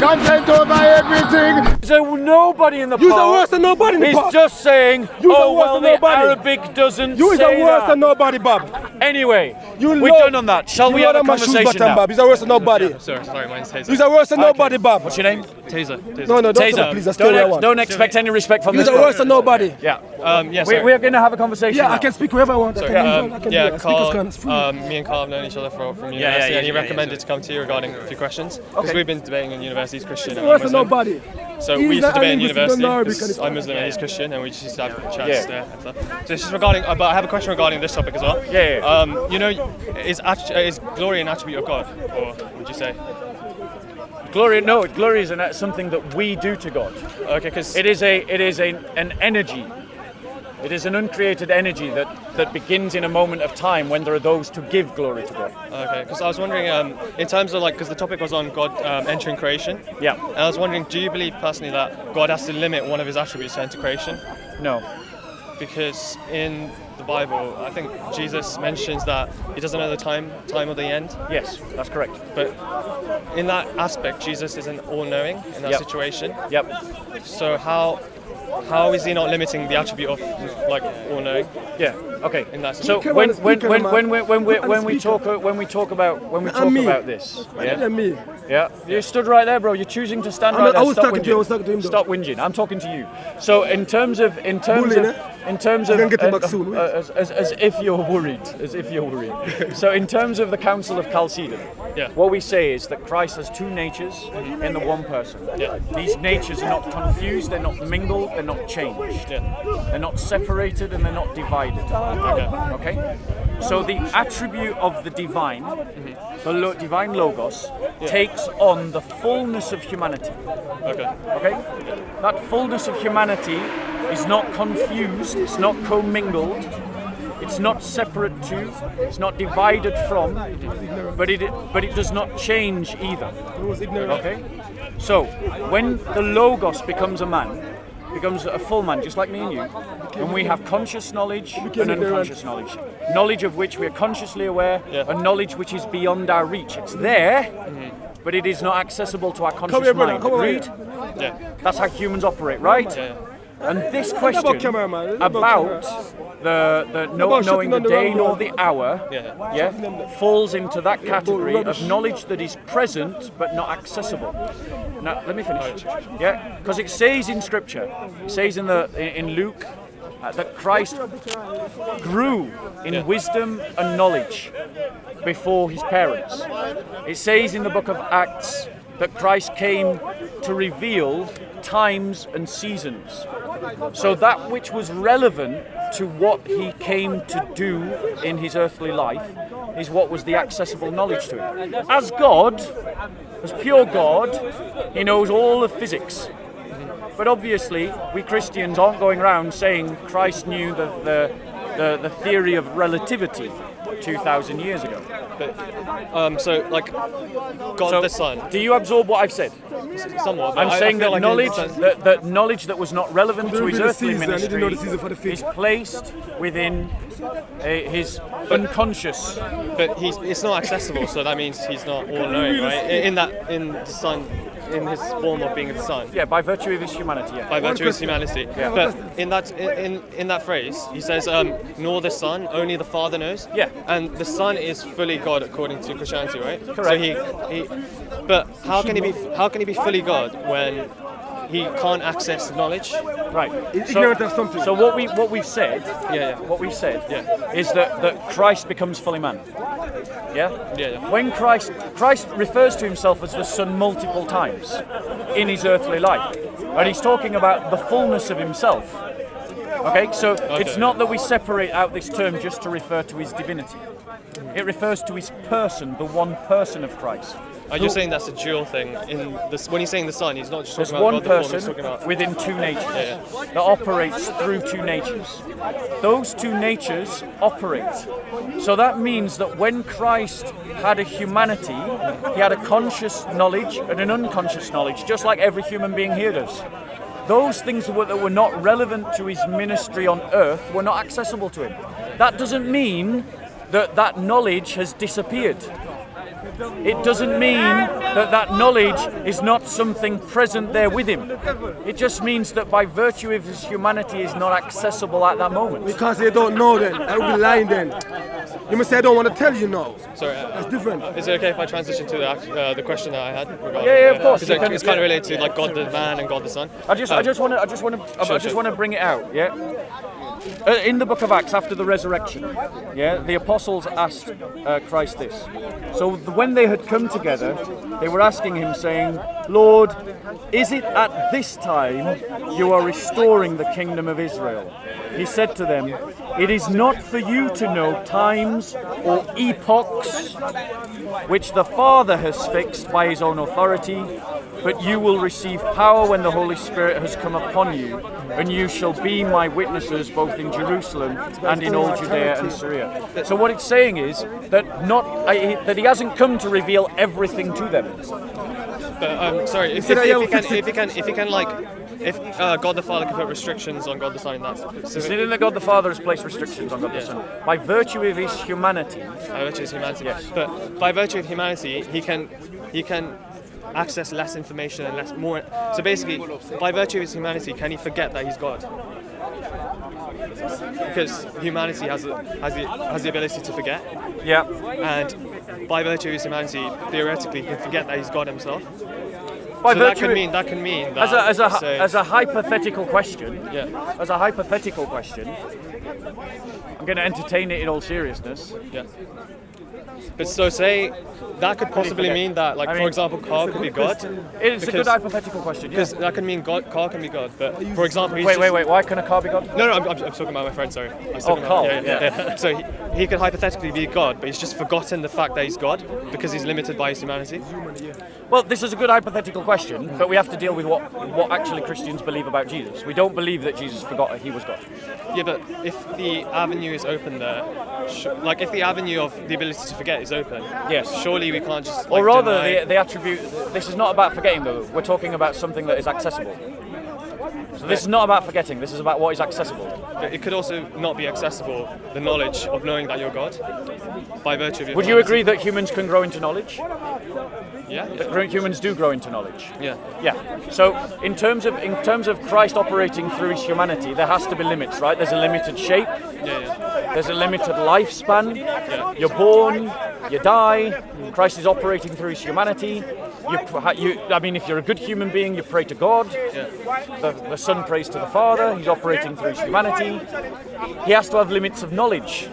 content over everything. So nobody in the You're worse than nobody in the He's park. just saying, oh well, the Arabic doesn't you say is worse that. than nobody, Bob. Anyway, we're done on that. Shall we have a conversation now? Bob. He's worse than nobody. Sorry, my name's Tayzar. He's worse than nobody, Bob. What's your name? Tayzar. No, don't Tayzar. please. That's still Don't expect any respect from this He's worse than nobody. Yeah. Yes. We're going to have a conversation. Yeah, now. I can speak wherever I want. Carl, me and Carl have known each other from university, and he recommended to come to you regarding a few questions because we've been debating in universities, Christian and Worse than Muslim. nobody. So we used to debate in university because I'm Muslim and he's Christian, and we just used to have chats there and stuff. So it's just regarding, but I have a question regarding this topic as well. You know, is glory an attribute of God, or would you say? Glory is something that we do to God. Okay, because it is an energy. It is an uncreated energy that begins in a moment of time when there are those to give glory to God. Okay, because I was wondering, in terms of because the topic was on God entering creation. Yeah. And I was wondering, do you believe personally that God has to limit one of his attributes to enter creation? No. Because in the Bible, I think Jesus mentions that he doesn't know the time of the end. Yes, that's correct. But in that aspect, Jesus isn't all-knowing in that situation. Yep. So how is he not limiting the attribute of all-knowing? Yeah. Okay. In that so situation. when we talk about this, yeah, you stood right there, bro. You're choosing to stand right there. I was talking to you. Stop whinging. I'm talking to you. So in terms of, as if you're worried, So in terms of the Council of Chalcedon, what we say is that Christ has two natures in the one person. Yeah. These natures are not confused. They're not mingled. They're not changed. Yeah. They're not separated and they're not divided. Okay. So the attribute of the divine, the divine logos, takes on the fullness of humanity. Okay? That fullness of humanity is not confused, it's not commingled, it's not separate to, it's not divided from, but it does not change either. Okay? So when the logos becomes a man, becomes a full man, just like me and you, and we have conscious knowledge and unconscious knowledge. Knowledge of which we are consciously aware, and knowledge which is beyond our reach. It's there, but it is not accessible to our conscious mind. Agreed? Yeah. That's how humans operate, right? Yeah. And this question about the not knowing the day nor the hour, falls into that category of knowledge that is present but not accessible. Now, let me finish. Yeah, because it says in Scripture, it says in Luke that Christ grew in wisdom and knowledge before his parents. It says in the book of Acts that Christ came to reveal times and seasons. So that which was relevant to what he came to do in his earthly life is what was the accessible knowledge to him. As God, as pure God, he knows all of physics. But obviously, we Christians aren't going around saying Christ knew the theory of relativity 2,000 years ago. But God the Son. Do you absorb what I've said? Somewhat. I'm saying that that knowledge that was not relevant to his earthly ministry is placed within his unconscious. But it's not accessible, so that means he's not all-knowing, right? In the Son, in his form of being the Son. Yeah, by virtue of his humanity. Yeah. By virtue of his humanity. Yeah. But in that phrase, he says, "Nor the Son, only the Father knows." Yeah. And the Son is fully God according to Christianity, right? Correct. So but how can he be fully God when he can't access knowledge? Right. Ignorant of something. So what we've said, is that Christ becomes fully man. Yeah. When Christ refers to himself as the Son multiple times in his earthly life, and he's talking about the fullness of himself. Okay, so it's not that we separate out this term just to refer to his divinity. It refers to his person, the one person of Christ. Are you saying that's a dual thing? When he's saying the Son, he's not just There's talking about one God the person Form, he's talking about within two natures that operates through two natures. Those two natures operate. So that means that when Christ had a humanity, he had a conscious knowledge and an unconscious knowledge, just like every human being here does. Those things that were not relevant to his ministry on earth were not accessible to him. That doesn't mean that knowledge has disappeared. it doesn't mean that knowledge is not something present there with him. It just means that by virtue of his humanity is not accessible at that moment. Because they don't know then. I will be lying then. You must say I don't want to tell you now. Sorry, that's different. Is it okay if I transition to the question that I had? Yeah, of course. Because it's kind of related to like God the man and God the Son. I just want to bring it out. Yeah. In the book of Acts, after the resurrection, the apostles asked Christ this. So when they had come together, they were asking him, saying, "Lord, is it at this time you are restoring the kingdom of Israel?" He said to them, "It is not for you to know times or epochs which the Father has fixed by his own authority, but you will receive power when the Holy Spirit has come upon you, and you shall be my witnesses both in Jerusalem and in all Judea and Syria." So what it's saying is that that he hasn't come to reveal everything to them. But sorry, if God the Father can put restrictions on God the Son in that specific... It's not that God the Father has placed restrictions on God the Son. By virtue of his humanity. By virtue of his humanity. Yes. But by virtue of humanity, he can access less information and more. So basically, by virtue of his humanity, can he forget that he's God? Because humanity has the ability to forget. Yeah. And by virtue of his humanity, theoretically, he can forget that he's God himself. By so virtue, that can mean that as a hypothetical question. Yeah. As a hypothetical question, I'm going to entertain it in all seriousness. Yeah. But so say that could possibly mean that, like, for example, Carl could be God. It's a good hypothetical question. Because that can mean Carl can be God. But for example, wait. Why can a Carl be God? No, I'm talking about my friend. Sorry. Carl. Yeah. So he could hypothetically be God, but he's just forgotten the fact that he's God because he's limited by his humanity. Well, this is a good hypothetical question, but we have to deal with what actually Christians believe about Jesus. We don't believe that Jesus forgot he was God. Yeah, but if the avenue is open there, like if the avenue of the ability to forget is open, yes, surely we can't just. Or rather, the attribute. This is not about forgetting, though. We're talking about something that is accessible. So this is not about forgetting. This is about what is accessible. But it could also not be accessible. The knowledge of knowing that you're God, by virtue of your. Would you agree that humans can grow into knowledge? Yeah. That humans do grow into knowledge. Yeah. Yeah. So in terms of Christ operating through his humanity, there has to be limits, right? There's a limited shape. Yeah. There's a limited lifespan. Yeah. You're born, you die. Christ is operating through his humanity. If you're a good human being, you pray to God. Yeah. The Son prays to the Father. He's operating through his humanity. He has to have limits of knowledge.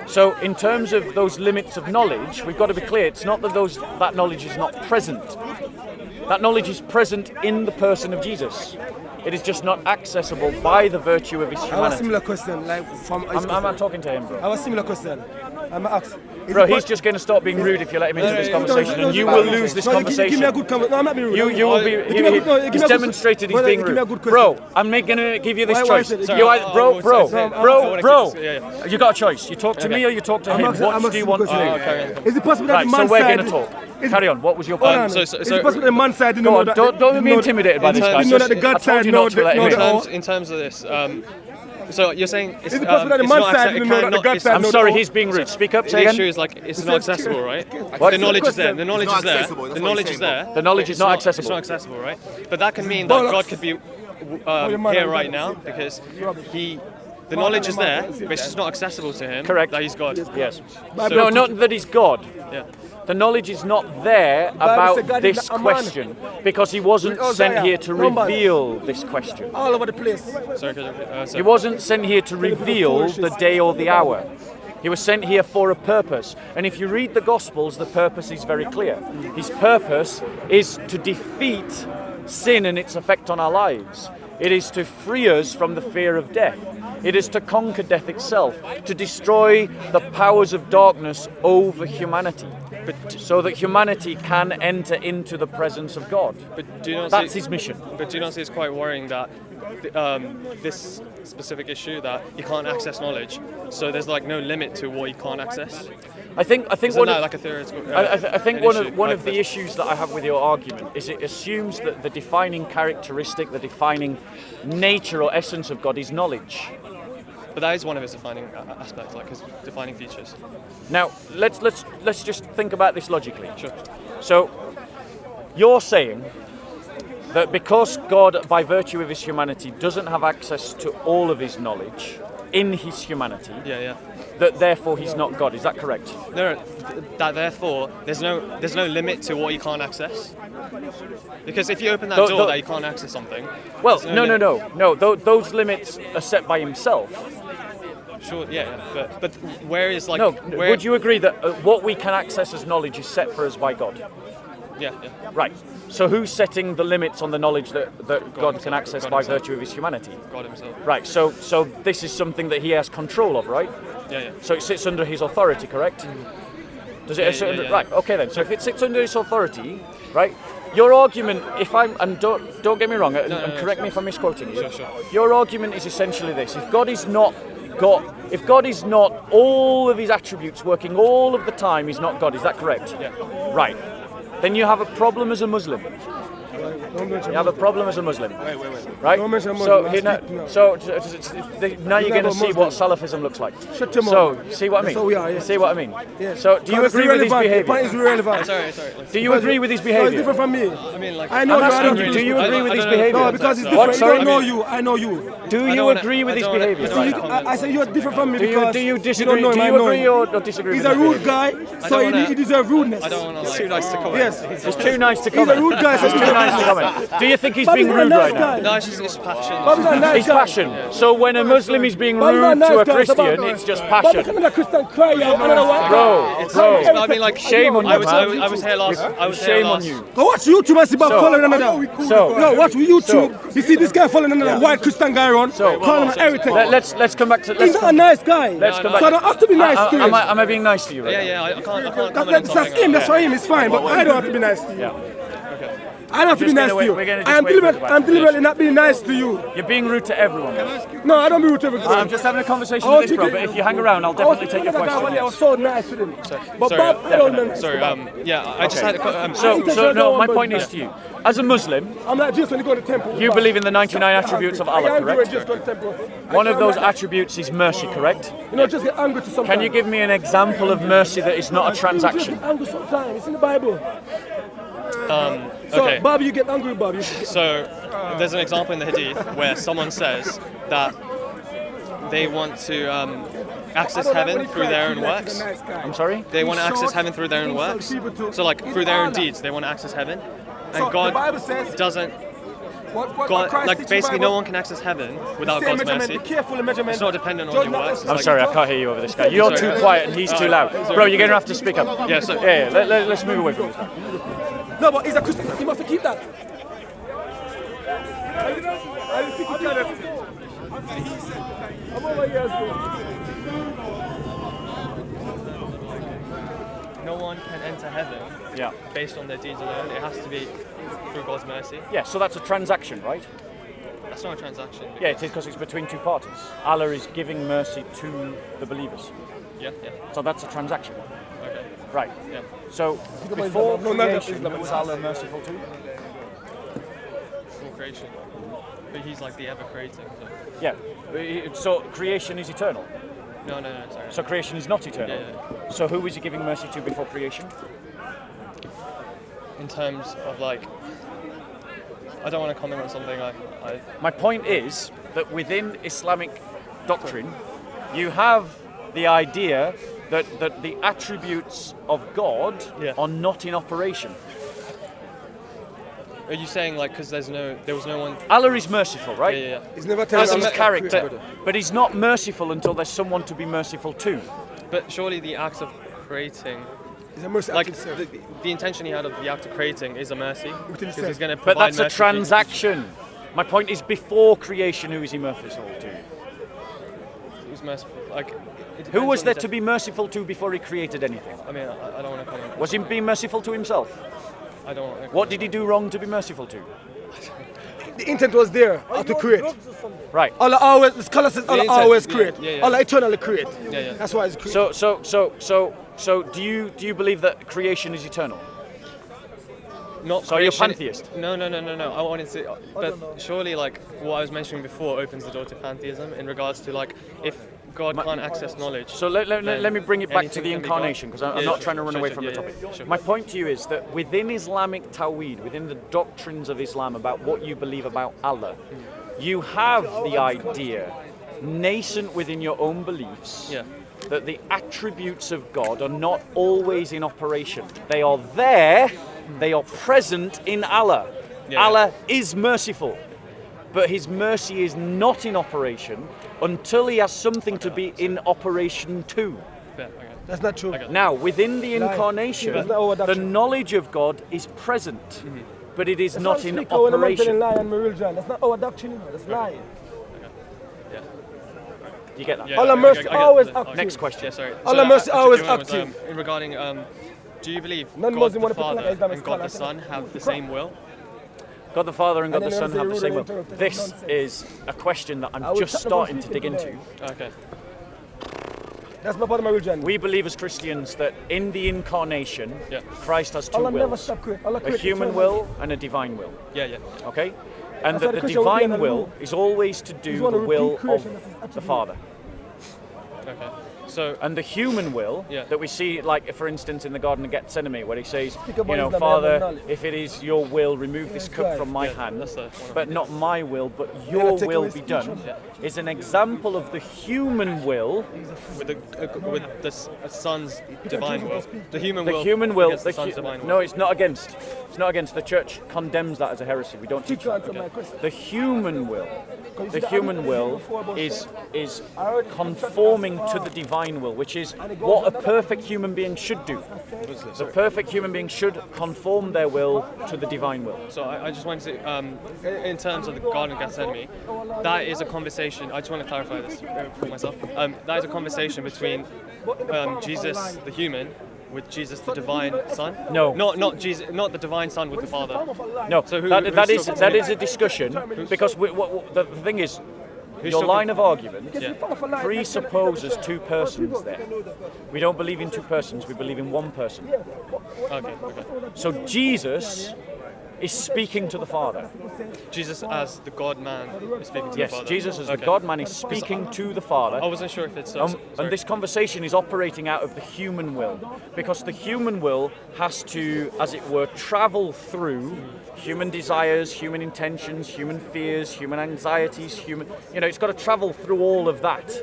So in terms of those limits of knowledge, we've got to be clear, it's not that that knowledge is not present. That knowledge is present in the person of Jesus. It is just not accessible by the virtue of his humanity. I have a similar question. I'm not talking to him, bro. I have a similar question. I'm asked. Bro, he's just going to stop being rude if you let him into this conversation, and you will lose this conversation. Give me a good conversation. No, I'm not being rude. You will be. He's demonstrated he's being rude. Bro, I'm going to give you this choice. Bro. You got a choice. You talk to me or you talk to him. What do you want to do? Is it possible that the man side? So we're going to talk. Carry on. What was your point? Is it possible that the man side didn't know that? Don't be intimidated by this guy. Didn't know that the God side know that. In terms of this. So you're saying it's possible that the man side didn't know that the God side. I'm sorry, he's being rude. Speak up. The issue is it's not accessible, right? The knowledge is there. The knowledge is there. The knowledge is there. The knowledge is not accessible. It's not accessible, right? But that can mean that God could be here right now because the knowledge is there, but it's just not accessible to him. Correct. That he's God. Yes. No, not that he's God. Yeah. The knowledge is not there about this question because he wasn't sent here to reveal this question. All over the place. He wasn't sent here to reveal the day or the hour. He was sent here for a purpose. And if you read the Gospels, the purpose is very clear. His purpose is to defeat sin and its effect on our lives. It is to free us from the fear of death. It is to conquer death itself, to destroy the powers of darkness over humanity, so that humanity can enter into the presence of God. But do you not That's his mission. But do you not see it's quite worrying that this specific issue that you can't access knowledge, so there's no limit to what you can't access? I think one of, a theoretical, I think one of the issues that I have with your argument is it assumes that the defining characteristic, the defining nature or essence of God is knowledge. But that is one of his defining aspects, like his defining features. Now, let's just think about this logically. Sure. So, you're saying that because God, by virtue of his humanity, doesn't have access to all of his knowledge in his humanity, that therefore he's not God. Is that correct? No, that therefore there's no limit to what he can't access. Because if you open that door that you can't access something. Well, no. Those limits are set by himself. Sure, yeah, but where is like? No, where, would you agree that what we can access as knowledge is set for us by God? Yeah. Right. So who's setting the limits on the knowledge that God can access by virtue of his humanity? God himself. Right. So this is something that he has control of, right? Yeah. So it sits under his authority, correct? Does it sit under? Right. Okay then. So if it sits under his authority, right? Your argument, if I'm, and don't get me wrong, and correct me if I'm misquoting you. Sure. Your argument is essentially this: if God is not all of his attributes working all of the time, he's not God. Is that correct? Yeah. Right. Then you have a problem as a Muslim. You have a problem as a Muslim. Wait. Right? So now you're going to see what Salafism looks like. So, see what I mean? See what I mean? So, do you agree with his behaviour? Sorry. Do you agree with his behaviour? It's different from me. I mean, like, I know I'm asking you, do you agree with his behaviour? No, because it's different. I know you. I know you. Do you agree with his behaviour? I say you're different from me because do you disagree? You don't know him, do you agree or disagree? He's a rude guy, so he deserves rudeness. I don't want to. It's too nice to comment. Yes. It's too nice to He's a comment. rude guy, so It's too nice to comment. Do you think he's Bobby's being not a rude nice right now? guy. No, it's just his passion. Bobby's not a nice It's guy. passion. So when a Muslim is being Bobby's not rude nice to a guy, Christian, it's just Bobby passion. coming to Christian cry out, another white guy. Bro, I mean, like, shame on you, I was here last. I was here shame on last. you. Go watch YouTube and see Bob following another. No, watch YouTube. You see this guy following another white Christian guy around, calling him everything. Let's come back to. He's not a nice guy. Let's come back. So I don't have to be nice to him. Am I being nice to you right now? Yeah, I can't comment on That's something. him. That's for him. It's fine. But I don't have to be nice to you. I don't have to be nice to you. I'm deliberately not being nice to you. You're being rude to everyone. No, I don't be rude to everyone. I'm just having a conversation with this bro, but if you hang around, I'll definitely take your question. I was so nice with him. But Bob, I don't know. Sorry, I just had a So no, my point is to you. As a Muslim, I'm not just when you go to the temple. you believe in the 99 attributes of Allah, correct? Just go to the temple. One of those attributes is mercy, correct? You know, just get angry to sometimes. Can you give me an example of mercy that is not a transaction? You just get angry sometimes. It's in the Bible. okay. So, Bob, you get angry, Bob. So there's an example in the Hadith where someone says that they want to access heaven through their own works. I'm sorry? They want to access heaven through their own works. So like through their own deeds, they want to access heaven. And God doesn't. God, like basically, no one can access heaven without God's mercy. It's not dependent on your works. I'm sorry, I can't hear you over this guy. You're too quiet and he's too loud. Bro, you're going to have to speak up. Yeah, so, let's move away from this. No, but he's a Christian. He must keep that. I think he can. I'm over here as well. No one can enter heaven based on their deeds alone. It has to be through God's mercy. Yeah, so that's a transaction, right? That's not a transaction. Yeah, it is because it's between two parties. Allah is giving mercy to the believers. Yeah. So that's a transaction. Okay. Right. Yeah. So before creation, was Allah merciful to? Before creation. But he's like the ever creating. So. Yeah. So creation is eternal. No, sorry. So creation is not eternal. Yeah. So who was he giving mercy to before creation? In terms of like, I don't want to comment on something My point is that within Islamic doctrine, you have the idea that the attributes of God are not in operation. Are you saying like because there was no one? Allah is merciful, right? Yeah. He's never That's telling his us character, but he's not merciful until there's someone to be merciful to. But surely the act of creating, He's a mercy. like the intention he had of the act of creating is a mercy, because he's going to But provide that's a mercy. transaction. My point is, before creation, who is he merciful to? Who's merciful? Like, Who was there to be merciful to before he created anything? I mean, I don't want to comment. Was he being merciful to himself? I don't want to. What did he do wrong to be merciful to? The intent was there to create. Right. Allah always, the scholar says Allah always create. Yeah. Allah eternally create. Yeah. That's why it's created. So do you believe that creation is eternal? not. So you're pantheist? No. I wanted to, but surely, like what I was mentioning before, opens the door to pantheism in regards to like if God can't access knowledge. So let me bring it back to the incarnation, because I'm not trying to run away from the topic. Sure. My point to you is that within Islamic Tawhid, within the doctrines of Islam about what you believe about Allah, you have the idea, nascent within your own beliefs, that the attributes of God are not always in operation. They are there, they are present in Allah. Allah is merciful, but his mercy is not in operation until he has something to be in operation too. That's not true. Now, within the incarnation, the knowledge of God is present, but it is not in operation. That's not our doctrine, that's lying. You get that? Yeah, Allah mercy always active. Next question. Yeah, sorry. Allah mercy always active. Regarding, do you believe God the Father and God the Son have the same will? God the Father and God the Son have the same will. This is a question that I'm just starting to dig into. Okay. That's not part of my religion. We believe as Christians that in the incarnation, Christ has two wills. A human will and a divine will. Yeah. Okay? And that the divine will is always to do the will of the Father. Okay. So, and the human will that we see, like for instance in the Garden of Gethsemane, where he says, Father, if it is your will, remove this cup from my hand, but not my will, but your will be done, is an example of the human will with the Son's divine will. The human will against the Son's divine will. No, it's not against. It's not against. The church condemns that as a heresy. We don't teach that. The human will. The human will is conforming to the divine will, which is what a perfect human being should do. The perfect human being should conform their will to the divine will. So I just wanted to, in terms of the Garden of Gethsemane, that is a conversation. I just want to clarify this for myself. That is a conversation between Jesus, the human, with Jesus, the divine Son. No, not Jesus, not the divine Son with the Father. No, so that is a discussion, because the thing is, your line of argument presupposes two persons there. We don't believe in two persons, we believe in one person. Okay. So Jesus is speaking to the Father. Jesus as the God-man is speaking to the Father? Yes, Jesus as the God-man is speaking to the Father. I wasn't sure if it's... and this conversation is operating out of the human will, because the human will has to, as it were, travel through human desires, human intentions, human fears, human anxieties, it's got to travel through all of that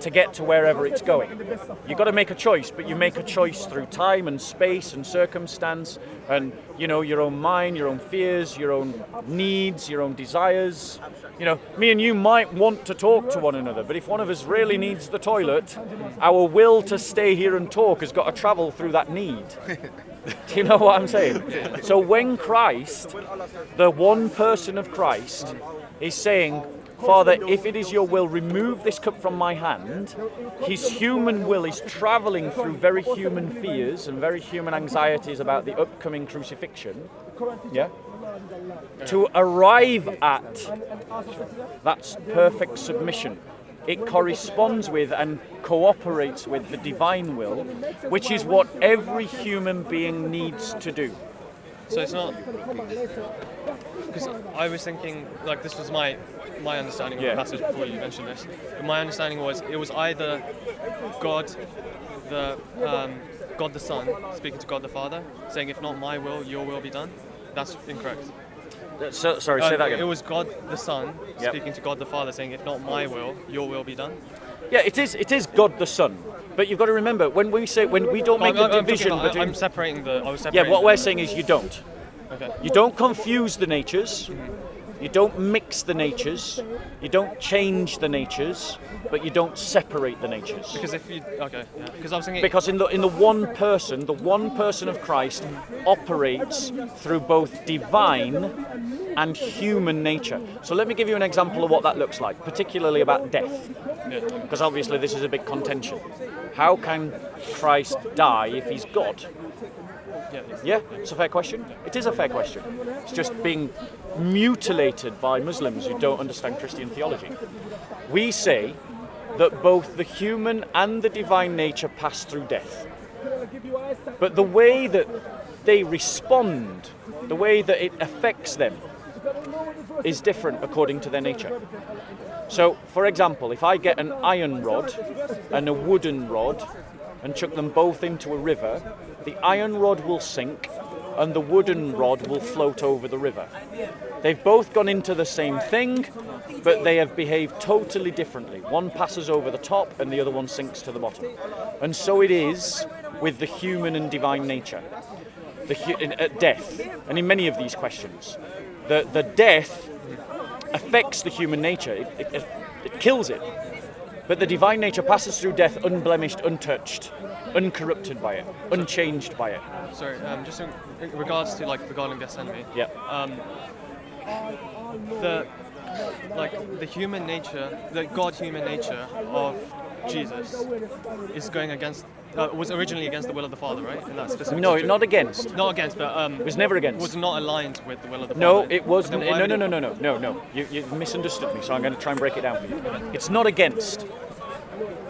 to get to wherever it's going. You've got to make a choice, but you make a choice through time and space and circumstance and, your own mind, your own fears, your own needs, your own desires. Me and you might want to talk to one another, but if one of us really needs the toilet, our will to stay here and talk has got to travel through that need. Do you know what I'm saying? So when Christ, the one person of Christ, is saying, Father, if it is your will, remove this cup from my hand, his human will is travelling through very human fears and very human anxieties about the upcoming crucifixion, to arrive at that perfect submission. It corresponds with and cooperates with the divine will, which is what every human being needs to do. So it's not... Because I was thinking, like, this was my understanding of the passage before you mentioned this. But my understanding was it was either God the Son speaking to God the Father, saying, if not my will, your will be done. That's incorrect. Sorry, say that again. It was God the Son speaking to God the Father, saying, if not my will, your will be done. Yeah, it is God the Son. But you've got to remember, when we don't make a division between... I'm separating the... what we're saying is you don't. Okay. You don't confuse the natures. You don't mix the natures. You don't change the natures, but you don't separate the natures. Because if you... Okay, yeah. Because I was thinking... Because in the one person of Christ operates through both divine and human nature. So let me give you an example of what that looks like, particularly about death. Because obviously this is a big contention. How can Christ die if he's God? Yeah, it's a fair question. It is a fair question. It's just being mutilated by Muslims who don't understand Christian theology. We say that both the human and the divine nature pass through death. But the way that they respond the way that it affects them is different according to their nature. So, for example, if I get an iron rod and a wooden rod and chuck them both into a river, the iron rod will sink and the wooden rod will float over the river. They've both gone into the same thing, but they have behaved totally differently. One passes over the top and the other one sinks to the bottom. And so it is with the human and divine nature, at death, and in many of these questions. The death affects the human nature, it kills it. But the divine nature passes through death unblemished, untouched, uncorrupted by it, unchanged by it. Sorry, just in regards to regarding Gethsemane. Yeah. The human nature, the God-human nature of Jesus is going against. Was originally against the will of the Father, right? In that specific. No, not against. Not against, but it was never against. Was not aligned with the will of the Father. No, it was. No. You misunderstood me, so I'm going to try and break it down for you. It's not against.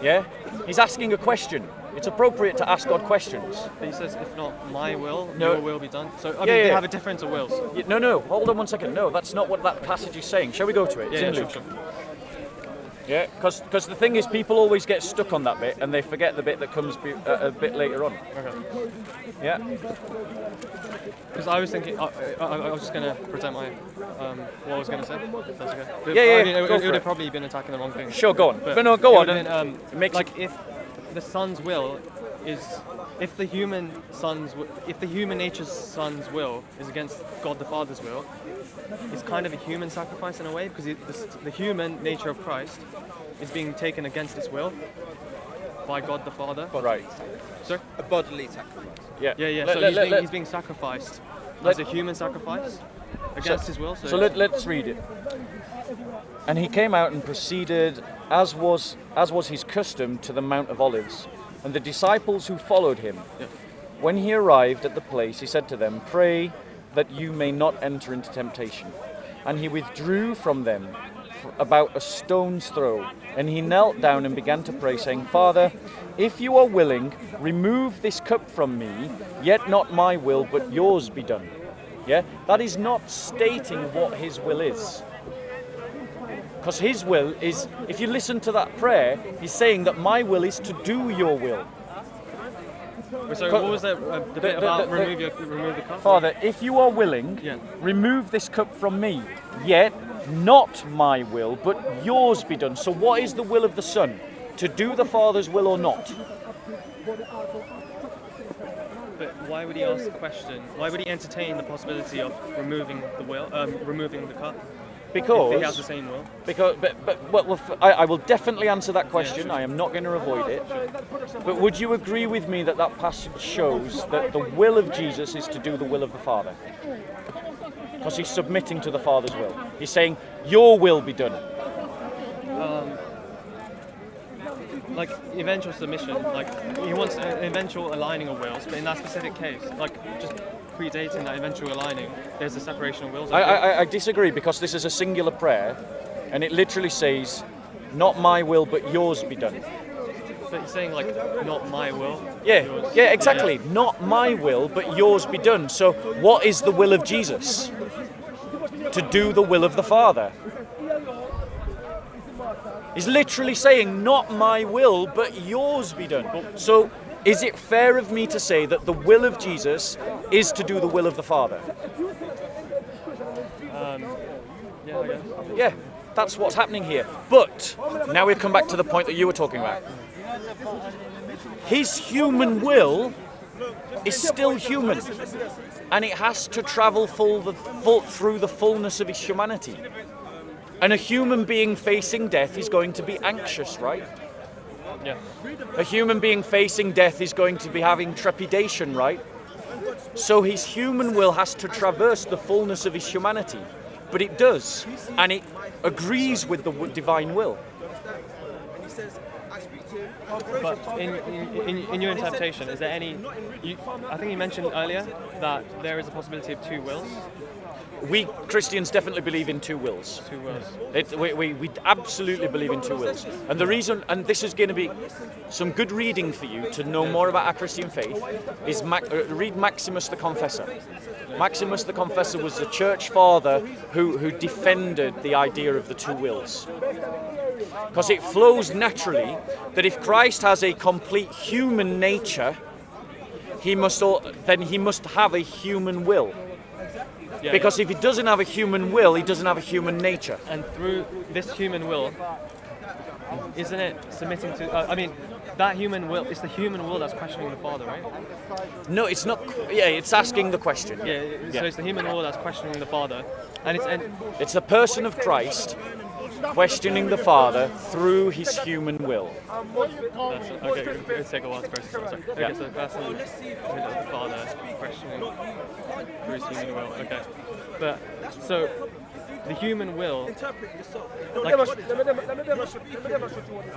Yeah, he's asking a question. It's appropriate to ask God questions. But he says, "If not my will, your will be done." So they have a difference of wills. No. Hold on 1 second. No, that's not what that passage is saying. Shall we go to it? It's in Luke. Sure. Yeah, because the thing is, people always get stuck on that bit and they forget the bit that comes a bit later on. Okay. Yeah. Because I was thinking, I was just going to present my what I was going to say. If that's okay. But, It would have probably been attacking the wrong thing. Sure, go on. But no, go on. If the Son's will is, if the human nature's Son's will is against God the Father's will, it's kind of a human sacrifice in a way, because the human nature of Christ is being taken against its will by God the Father. Right. Sir? A bodily sacrifice. Yeah. So he's being sacrificed as a human sacrifice against his will. So let's read it. And he came out and proceeded, as was his custom, to the Mount of Olives. And the disciples who followed him, when he arrived at the place, he said to them, "Pray that you may not enter into temptation." And he withdrew from them about a stone's throw, and he knelt down and began to pray, saying, "Father, if you are willing, remove this cup from me, yet not my will, but yours be done." Yeah, that is not stating what his will is. Because his will is, if you listen to that prayer, he's saying that my will is to do your will. So what was that debate about remove the cup? Father, if you are willing, remove this cup from me, yet not my will, but yours be done. So what is the will of the Son? To do the Father's will or not? But why would he ask the question? Why would he entertain the possibility of removing the cup? Because if he has the same will. I will definitely answer that question. Yeah, sure. I am not going to avoid it. But would you agree with me that passage shows that the will of Jesus is to do the will of the Father? Because he's submitting to the Father's will. He's saying, "Your will be done." Like eventual submission, like he wants an eventual aligning of wills, but in that specific case, just predating that eventual aligning, there's a separation of wills. I disagree, because this is a singular prayer, and it literally says, "Not my will, but yours be done." But he's saying not my will. Yeah, exactly. Yeah. Not my will, but yours be done. So, what is the will of Jesus? To do the will of the Father. He's literally saying, "Not my will, but yours be done." So, is it fair of me to say that the will of Jesus is to do the will of the Father? Yeah, I guess. Yeah, that's what's happening here. But now we come back to the point that you were talking about. His human will is still human, and it has to travel through the fullness of his humanity. And a human being facing death is going to be anxious, right? Yeah. A human being facing death is going to be having trepidation, right? So his human will has to traverse the fullness of his humanity. But it does, and it agrees with the divine will. But in your interpretation, is there any... I think you mentioned earlier that there is a possibility of two wills. we Christians definitely believe in two wills. Two wills. We absolutely believe in two wills. And the reason, and this is going to be some good reading for you to know more about our Christian faith, is read Maximus the Confessor. Maximus the Confessor was the church father who defended the idea of the two wills. Because it flows naturally that if Christ has a complete human nature, then he must have a human will. Yeah, because if he doesn't have a human will, he doesn't have a human nature. And through this human will, isn't it submitting to... that human will, it's the human will that's questioning the Father, right? No, it's not. Yeah, it's asking the question. So it's the human will that's questioning the Father. It's the person of Christ questioning the Father through his human will. Okay, let's take a while to process that. Okay, so the person of the Father questioning through his human will. Okay. But, so, the human will,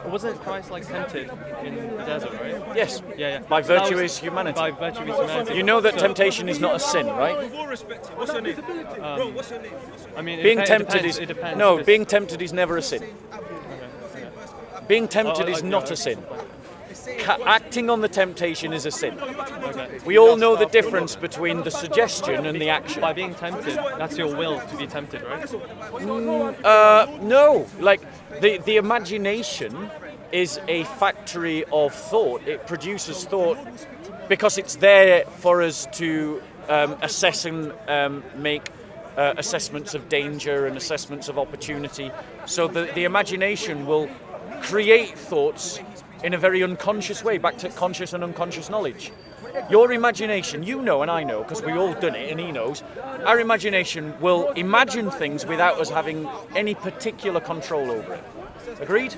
wasn't Christ tempted in the desert, right? Yes. Yeah. By virtue of his humanity. By virtue of his humanity. You know that temptation is not a sin, right? What's your name? What's your name? Being tempted it depends. No, being tempted is never a sin. Okay. Being tempted is not a sin. Acting on the temptation is a sin. Okay. We all know the difference between the suggestion and the action. By being tempted, that's your will to be tempted, right? No. The imagination is a factory of thought. It produces thought because it's there for us to assess and make assessments of danger and assessments of opportunity. So the imagination will create thoughts in a very unconscious way, back to conscious and unconscious knowledge. Your imagination, you know and I know, because we've all done it and he knows, our imagination will imagine things without us having any particular control over it. Agreed?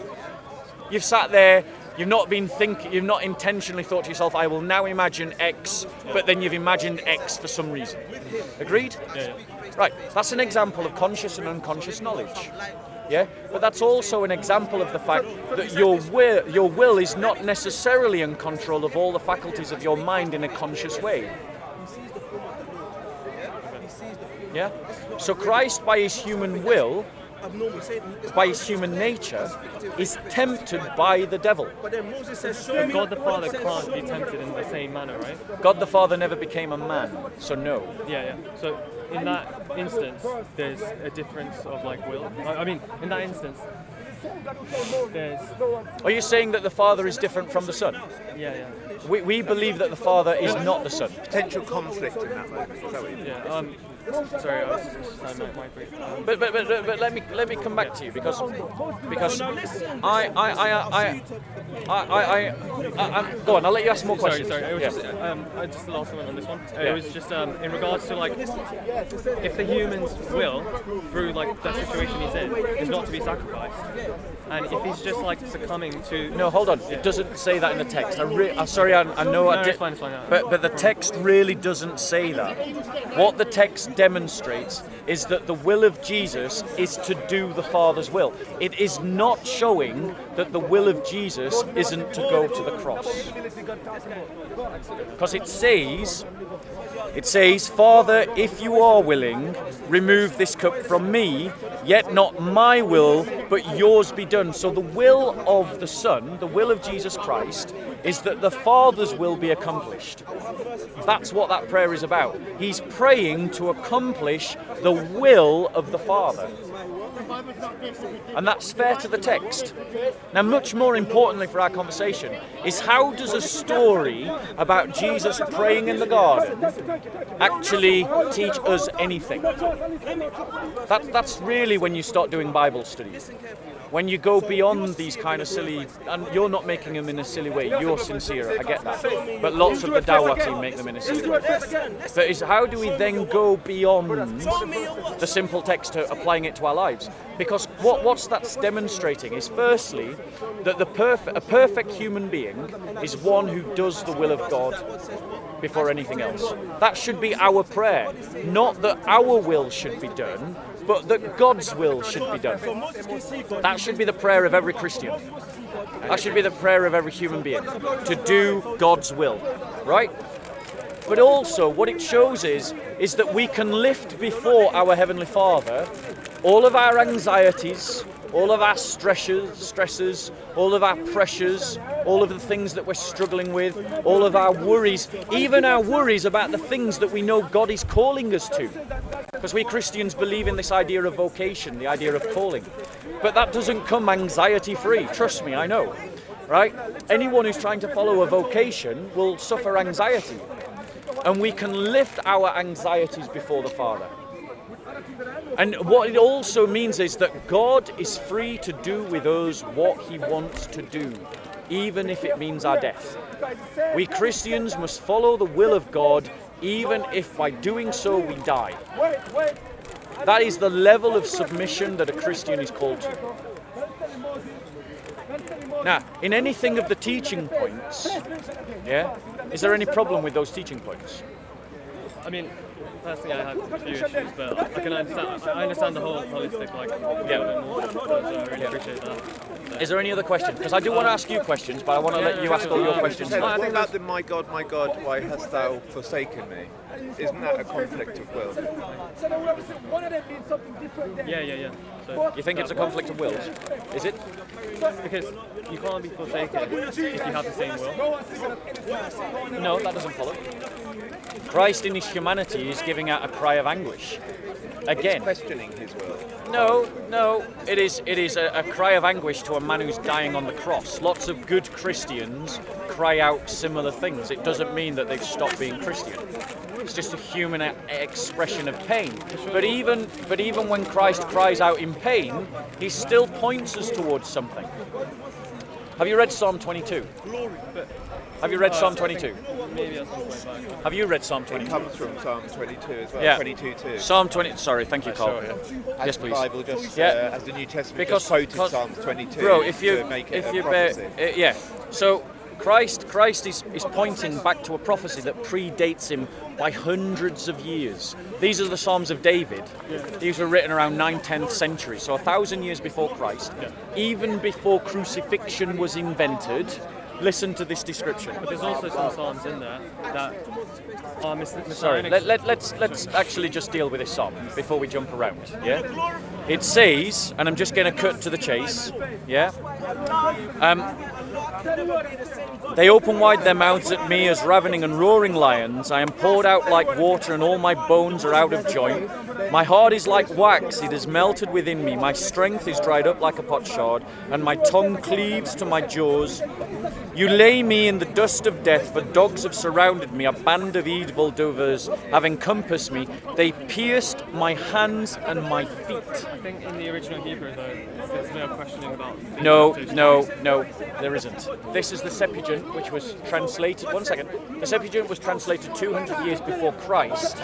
You've sat there, you've not intentionally thought to yourself, I will now imagine X, but then you've imagined X for some reason. Agreed? Yeah. Right, that's an example of conscious and unconscious knowledge. Yeah, but that's also an example of the fact that your will is not necessarily in control of all the faculties of your mind in a conscious way. Yeah? So Christ, by his human will, by his human nature, is tempted by the devil. But God the Father can't be tempted in the same manner, right? God the Father never became a man, so no. Yeah. So in that instance, there's a difference of will. In that instance, there's... Are you saying that the Father is different from the Son? Yeah. We believe that the Father is not the Son. Potential conflict in that moment. Is that what you mean? Yeah. Sorry, I was just my brief. But let me come back to you because I go on. I'll let you ask more questions. Sorry. It was just the last one on this one. It was just in regards to if the human's will through the situation he's in is not to be sacrificed, and if he's just succumbing to... No, hold on. It doesn't say that in the text. I'm sorry. I know. No, it's fine. But the text really doesn't say that. What the text demonstrates is that the will of Jesus is to do the Father's will. It is not showing that the will of Jesus isn't to go to the cross. Because it says, Father, if you are willing, remove this cup from me, yet not my will, but yours be done. So the will of the Son, the will of Jesus Christ, is that the Father's will be accomplished. That's what that prayer is about. He's praying to accomplish the will of the Father. And that's fair to the text. Now, much more importantly for our conversation is how does a story about Jesus praying in the garden actually teach us anything? That's really when you start doing Bible studies. When you go beyond these kind of silly, and you're not making them in a silly way, you're sincere, I get that. But lots of the Dawah team make them in a silly way. But it's how do we then go beyond the simple text to applying it to our lives? Because what's that's demonstrating is firstly that a perfect human being is one who does the will of God before anything else. That should be our prayer. Not that our will should be done, but that God's will should be done. That should be the prayer of every Christian. That should be the prayer of every human being, to do God's will, right? But also what it shows is that we can lift before our Heavenly Father all of our anxieties, all of our stresses, all of our pressures, all of the things that we're struggling with, all of our worries, even our worries about the things that we know God is calling us to. Because we Christians believe in this idea of vocation, the idea of calling. But that doesn't come anxiety-free, trust me, I know. Right? Anyone who's trying to follow a vocation will suffer anxiety. And we can lift our anxieties before the Father. And what it also means is that God is free to do with us what he wants to do, even if it means our death. We Christians must follow the will of God, even if by doing so we die. That is the level of submission that a Christian is called to. Now, in anything of the teaching points, is there any problem with those teaching points? I mean, personally, I have a few issues, but I can understand. I understand the whole holistic, like, a bit more. So I really appreciate that. Is there any other questions? Because I do want to ask you questions, but I want to let you ask all your questions. What about the "My God, why hast thou forsaken me"? Isn't that a conflict of will? Yeah. So, you think it's a conflict of wills? Is it? Because you can't be forsaken if you have the same will. No, that doesn't follow. Christ in his humanity is giving out a cry of anguish. Again. It's questioning his will. No. It is a cry of anguish to a man who's dying on the cross. Lots of good Christians cry out similar things. It doesn't mean that they've stopped being Christian. It's just a human expression of pain. But even when Christ cries out in pain, he still points us towards something. Have you read Psalm 22? Have you read Psalm 22? Maybe at some point back. Have you read Psalm 22? It comes from Psalm 22 as well. Yeah. 22:2. Psalm 20. Sorry, thank you, Carl. Sure, yeah. Yes, please. The Bible just, as the New Testament because just quoted Psalm 22 bro, if you to make it if a you prophecy. So Christ is pointing back to a prophecy that predates him by hundreds of years. These are the Psalms of David. These were written around 9th-10th century, so 1,000 years before Christ. Even before crucifixion was invented. Listen to this description. But there's also some psalms in there that are messianic. Sorry, let's actually just deal with this psalm before we jump around. Yeah, it says, and I'm just going to cut to the chase. Yeah. They open wide their mouths at me as ravening and roaring lions. I am poured out like water, and all my bones are out of joint. My heart is like wax, it is melted within me. My strength is dried up like a potsherd, and my tongue cleaves to my jaws. You lay me in the dust of death, for dogs have surrounded me. A band of evildoers have encompassed me. They pierced my hands and my feet. I think in the original Hebrew, though, there's no questioning about... No, there isn't. This is the Septuagint, which was translated... One second. The Septuagint was translated 200 years before Christ.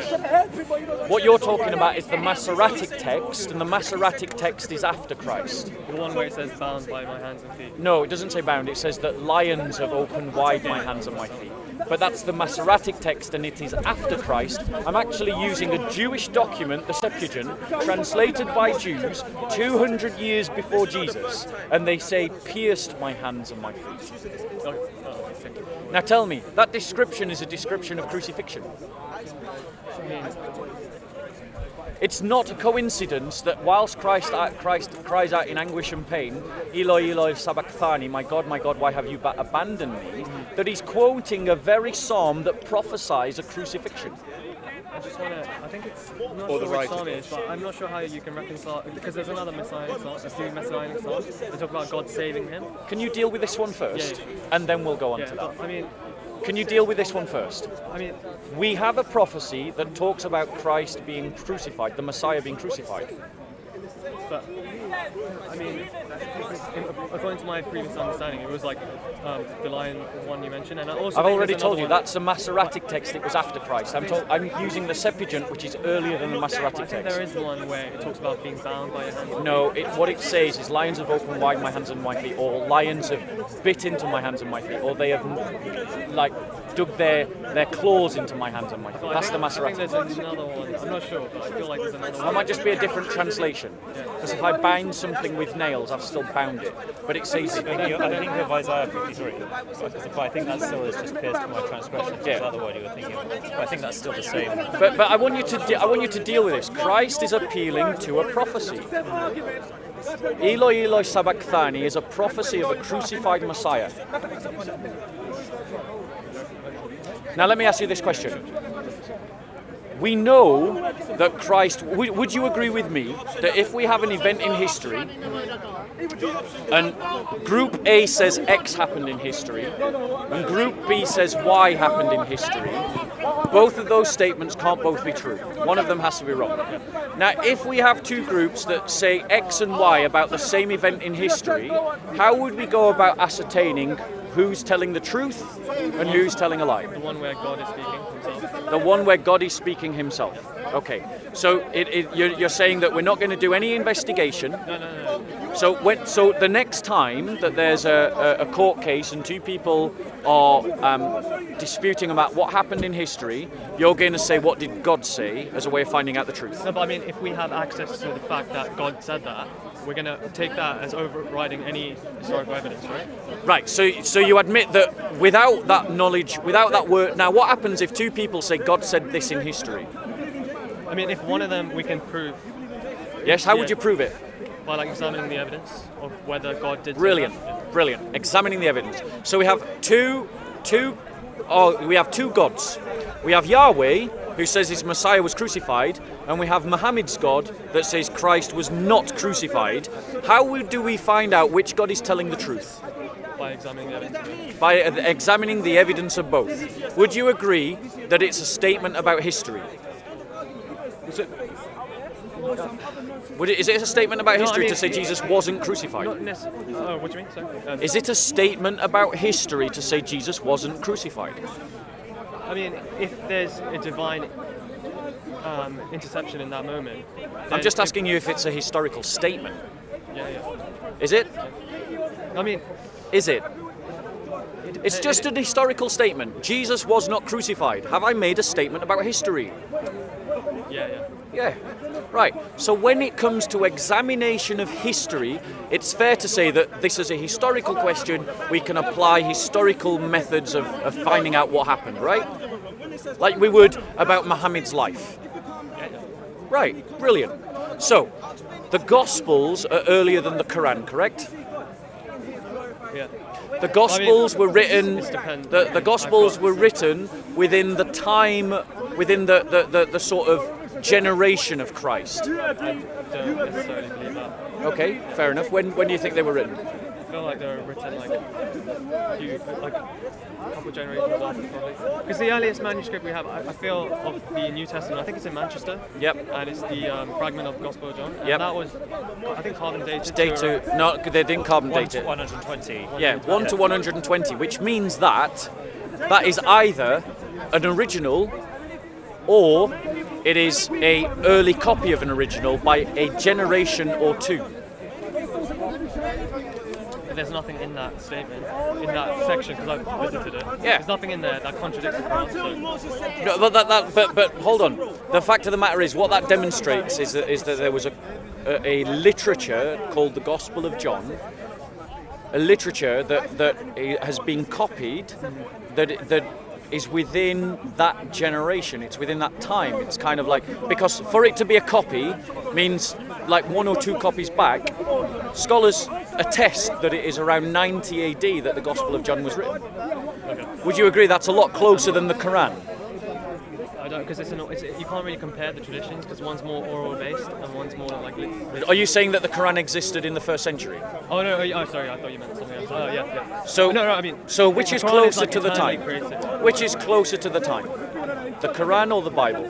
What you're talking about is the Masoretic text, and the Masoretic text is after Christ. The one where it says, bound by my hands and feet. No, it doesn't say bound. It says that lions have opened wide my hands and my feet. But that's the Masoretic text, and it is after Christ. I'm actually using a Jewish document, the Septuagint, translated by Jews 200 years before Jesus, and they say, pierced my hands and my feet. Now tell me, that description is a description of crucifixion. It's not a coincidence that whilst Christ cries out in anguish and pain, Eloi, Eloi, sabachthani, my God, why have you abandoned me, that he's quoting a very psalm that prophesies a crucifixion. I just want to, I think it's, I'm not sure which psalm it is, but I'm not sure how you can reconcile, because there's another messianic psalm, a few messianic psalms, they talk about God saving him. Can you deal with this one first? Yeah. And then we'll go on to that. I mean... Can you deal with this one first? I mean... We have a prophecy that talks about Christ being crucified, the Messiah being crucified. But, I mean, according to my previous understanding, it was like the lion one you mentioned, and I've already told you that's a Masoretic text. It was after Christ. I'm using the Septuagint, which is earlier than the Masoretic text. I think there is one where it talks about being bound by your hands. No, what it says is lions have opened wide my hands and my feet, or lions have bit into my hands and my feet, or they have dug their claws into my hands and my feet. That's the Maserati. I think there's another one. I'm not sure, but I feel like there's another one. That might just be a different translation. Because if I bind something with nails, I've still bound it. But it says... I think of Isaiah 53. But I think that still is just pierced for my transgression. Is the other word you were thinking of. But I think that's still the same. But I want you to deal with this. Christ is appealing to a prophecy. Eloi, Eloi, sabachthani is a prophecy of a crucified Messiah. Now let me ask you this question. We know that Christ... Would you agree with me that if we have an event in history and Group A says X happened in history and Group B says Y happened in history, both of those statements can't both be true. One of them has to be wrong. Now, if we have two groups that say X and Y about the same event in history, how would we go about ascertaining who's telling the truth and who's telling a lie? The one where God is speaking himself. The one where God is speaking himself. Okay. So you're saying that we're not going to do any investigation. No. So the next time that there's a court case and two people are disputing about what happened in history, you're going to say, what did God say, as a way of finding out the truth? No, but I mean, if we have access to the fact that God said that, we're going to take that as overriding any historical evidence, right? Right, so you admit that without that knowledge, without that word... Now, what happens if two people say God said this in history? I mean, if one of them we can prove... Yes, how would you prove it? By examining the evidence of whether God did Brilliant, brilliant. Examining the evidence. So we have two gods. We have Yahweh, who says his Messiah was crucified, and we have Muhammad's God that says Christ was not crucified. How do we find out which God is telling the truth? By examining the evidence. By examining the evidence of both. Would you agree that it's a statement about history? Is it a statement about history to say Jesus wasn't crucified? Not necessarily. Oh, what do you mean? Sorry. Is it a statement about history to say Jesus wasn't crucified? I mean, if there's a divine interception in that moment... I'm just asking you if it's a historical statement. Yeah. Is it? I mean... Is it? It's just an historical statement. Jesus was not crucified. Have I made a statement about history? Yeah. Right. So when it comes to examination of history, it's fair to say that this is a historical question. We can apply historical methods of finding out what happened, right? Like we would about Muhammad's life. Right. Brilliant. So, the Gospels are earlier than the Quran, correct? Yeah. The Gospels were written. The Gospels were written within the time, within the sort of generation of Christ. I don't necessarily believe that. Okay, fair enough. When do you think they were written? I feel like they were written a couple generations after, probably. Because the earliest manuscript we have, I feel, of the New Testament, I think it's in Manchester. Yep. And it's the fragment of the Gospel of John. And yep. that was, I think, carbon dated. No, they didn't carbon date it. 120. Yeah, 1 to 120, which means that is either an original or it is a early copy of an original by a generation or two. But there's nothing in that statement, in that section, because I've visited it. Yeah. There's nothing in there that contradicts the Quran. So. No, but hold on. The fact of the matter is, what that demonstrates is that there was a literature called the Gospel of John, a literature that has been copied, that is within that generation. It's within that time. It's kind of like, because for it to be a copy means like 1 or 2 copies back. Scholars attest that it is around 90 AD that the Gospel of John was written. Okay. Would you agree that's a lot closer than the Quran? I don't, because you can't really compare the traditions, because one's more oral based and one's more like. Are you saying that the Quran existed in the 1st century? Oh no! Oh, sorry, I thought you meant something else. Oh yeah. So no, I mean. So which is closer to the time? Created. Which is closer to the time? The Quran or the Bible?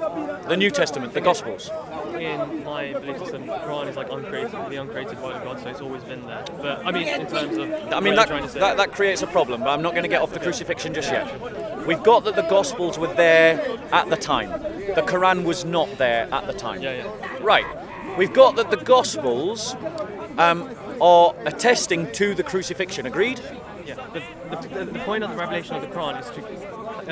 The New Testament, the Gospels? In my belief system, the Quran is like the uncreated word of God, so it's always been there. But I mean, in terms of that creates a problem. But I'm not going to get off the crucifixion just yet. We've got that the Gospels were there at the time. The Quran was not there at the time. Yeah. Right. We've got that the Gospels are attesting to the crucifixion. Agreed? Yeah. The point of the revelation of the Quran is to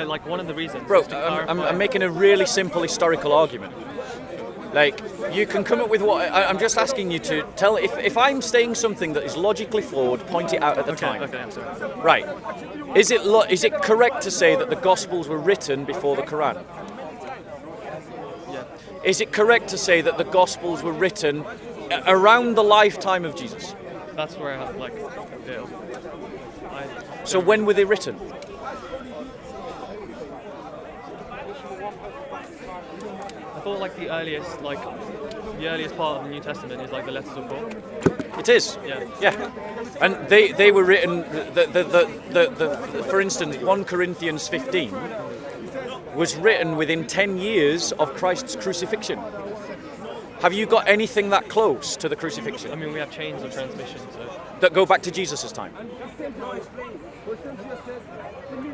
like one of the reasons. Bro, I'm making a really simple historical argument. Like, you can come up with what... I'm just asking you to tell... If I'm saying something that is logically flawed, point it out at the time. Okay, I'm sorry. Right. Is it correct to say that the Gospels were written before the Quran? Yeah. Is it correct to say that the Gospels were written around the lifetime of Jesus? That's where I have, like, So when were they written? I thought like the earliest part of the New Testament is like the letters of Paul. It is. Yeah. And they were written. For instance, 1 Corinthians 15 was written within 10 years of Christ's crucifixion. Have you got anything that close to the crucifixion? I mean, we have chains of transmission, so that go back to Jesus' time.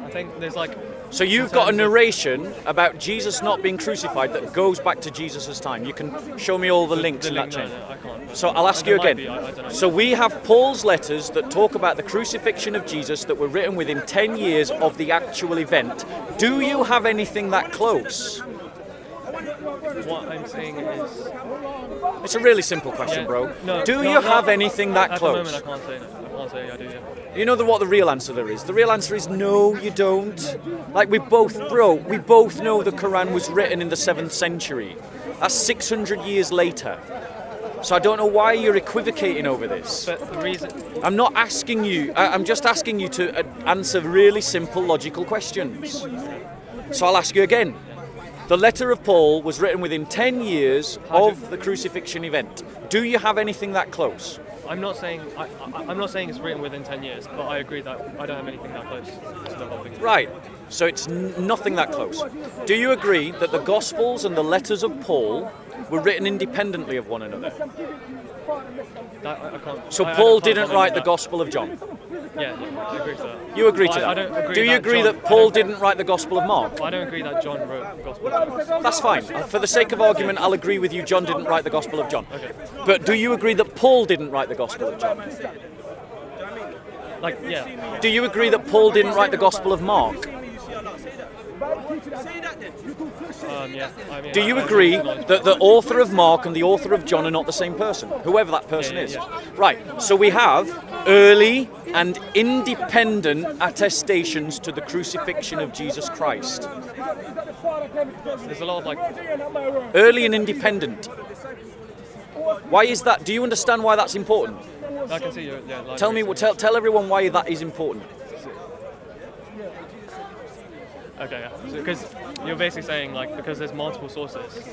I think there's like. So you've got a narration about Jesus not being crucified that goes back to Jesus' time. You can show me all the links in that chain. No, I can't. So I'll ask you again. I don't know. So we have Paul's letters that talk about the crucifixion of Jesus that were written within 10 years of the actual event. Do you have anything that close? What I'm saying is... It's a really simple question, bro. Do you have anything that close? At the moment, I can't say I do, yeah. You know what the real answer there is? The real answer is no, you don't. Like we both know the Quran was written in the 7th century. That's 600 years later. So I don't know why you're equivocating over this. But the reason... I'm not asking you, I'm just asking you to answer really simple logical questions. So I'll ask you again. The letter of Paul was written within 10 years of the crucifixion event. Do you have anything that close? I'm not saying it's written within 10 years, but I agree that I don't have anything that close to the whole thing. Right. So it's nothing that close. Do you agree that the Gospels and the letters of Paul were written independently of one another? I can't. So Paul didn't write the Gospel of John? Yeah, I agree to that. You agree to that? I don't agree. Do you agree that Paul didn't write the Gospel of Mark? I don't agree that John wrote the Gospel of John. That's fine. For the sake of argument, I'll agree with you. John didn't write the Gospel of John. Okay. But do you agree that Paul didn't write the Gospel of John? Like, yeah. Do you agree that Paul didn't write the Gospel of Mark? Yeah. I mean, Do you agree that the author of Mark and the author of John are not the same person, whoever that person is? Yeah. Right, so we have early and independent attestations to the crucifixion of Jesus Christ. There's a lot of like... Early and independent. Why is that? Do you understand why that's important? I can see you. Yeah, like Tell everyone why that is important. Okay, yeah. Because you're basically saying, like, because there's multiple sources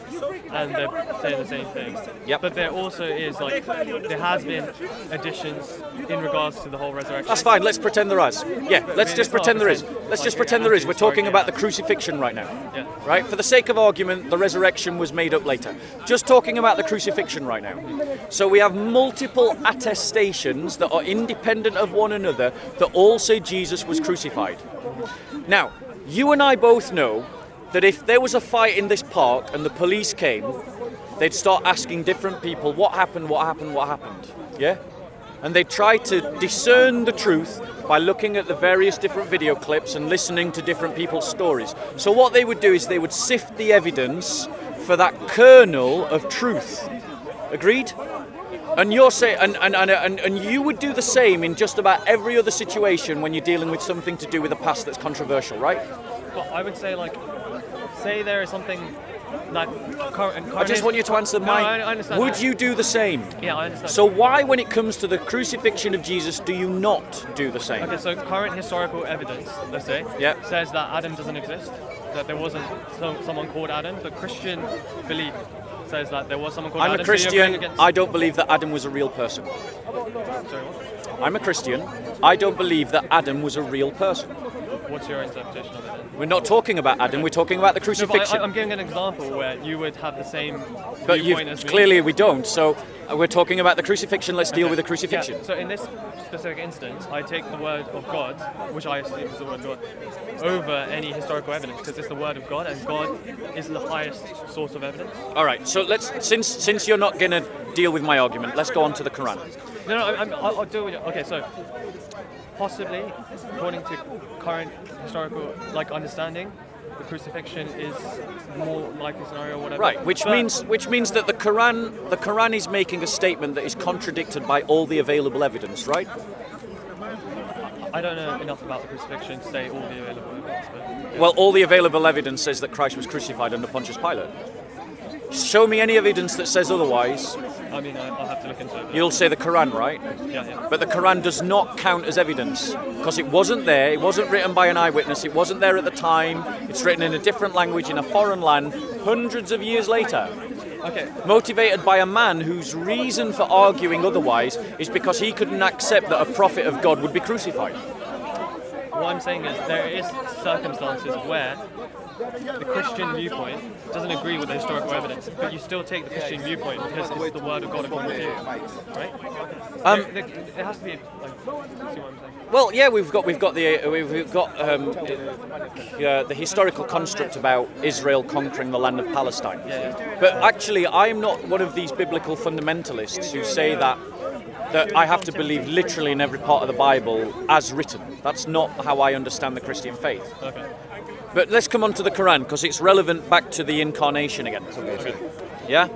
and they're saying the same thing. Yep. But there also is, like, there has been additions in regards to the whole resurrection. That's fine, let's pretend there is. Yeah, let's just pretend there is. Let's just pretend there is. We're talking about the crucifixion right now. Yeah. Right? For the sake of argument, the resurrection was made up later. Just talking about the crucifixion right now. So we have multiple attestations that are independent of one another that all say Jesus was crucified. Now, you and I both know that if there was a fight in this park and the police came, they'd start asking different people, what happened, yeah? And they'd try to discern the truth by looking at the various different video clips and listening to different people's stories. So what they would do is they would sift the evidence for that kernel of truth. Agreed? And you're saying, and you would do the same in just about every other situation when you're dealing with something to do with a past that's controversial, right? But I would say, like, say there is something that I just want you to answer I understand. Would you do the same? Yeah, I understand. So why, when it comes to the crucifixion of Jesus, do you not do the same? Okay, so current historical evidence, let's say, says that Adam doesn't exist, that there wasn't someone called Adam. The Christian belief says that there was someone called Adam. I'm a Christian. I don't believe that Adam was a real person. Sorry, what? I'm a Christian. I don't believe that Adam was a real person. What's your interpretation of it then? We're not talking about Adam, we're talking about the crucifixion. No, I'm giving an example where you would have the same but viewpoint as me. Clearly we don't, so we're talking about the crucifixion, let's deal with the crucifixion. Yeah. So in this specific instance, I take the word of God, which I assume is the word of God, over any historical evidence, because it's the word of God, and God is the highest source of evidence. Alright, so since you're not going to deal with my argument, let's go on to the Quran. No, I'll deal with it. Okay, so possibly, according to current historical understanding, the crucifixion is more likely scenario or whatever. Right, which means that the Quran is making a statement that is contradicted by all the available evidence, right? I don't know enough about the crucifixion to say all the available evidence. But, yeah. Well, all the available evidence says that Christ was crucified under Pontius Pilate. Show me any evidence that says otherwise. I mean, I'll have to look into it. You'll say the Quran, right? Yeah. But the Quran does not count as evidence because it wasn't there. It wasn't written by an eyewitness. It wasn't there at the time. It's written in a different language in a foreign land hundreds of years later. Okay. Motivated by a man whose reason for arguing otherwise is because he couldn't accept that a prophet of God would be crucified. What I'm saying is there is circumstances where the Christian viewpoint doesn't agree with the historical evidence, but you still take the Christian viewpoint because it's the word of God according to you, right? It has to be see what I'm saying? Well, yeah, we've got the historical construct about Israel conquering the land of Palestine. Yeah. But actually, I'm not one of these biblical fundamentalists who say that I have to believe literally in every part of the Bible as written. That's not how I understand the Christian faith. Okay. But let's come on to the Quran because it's relevant back to the incarnation again. Okay. Yeah?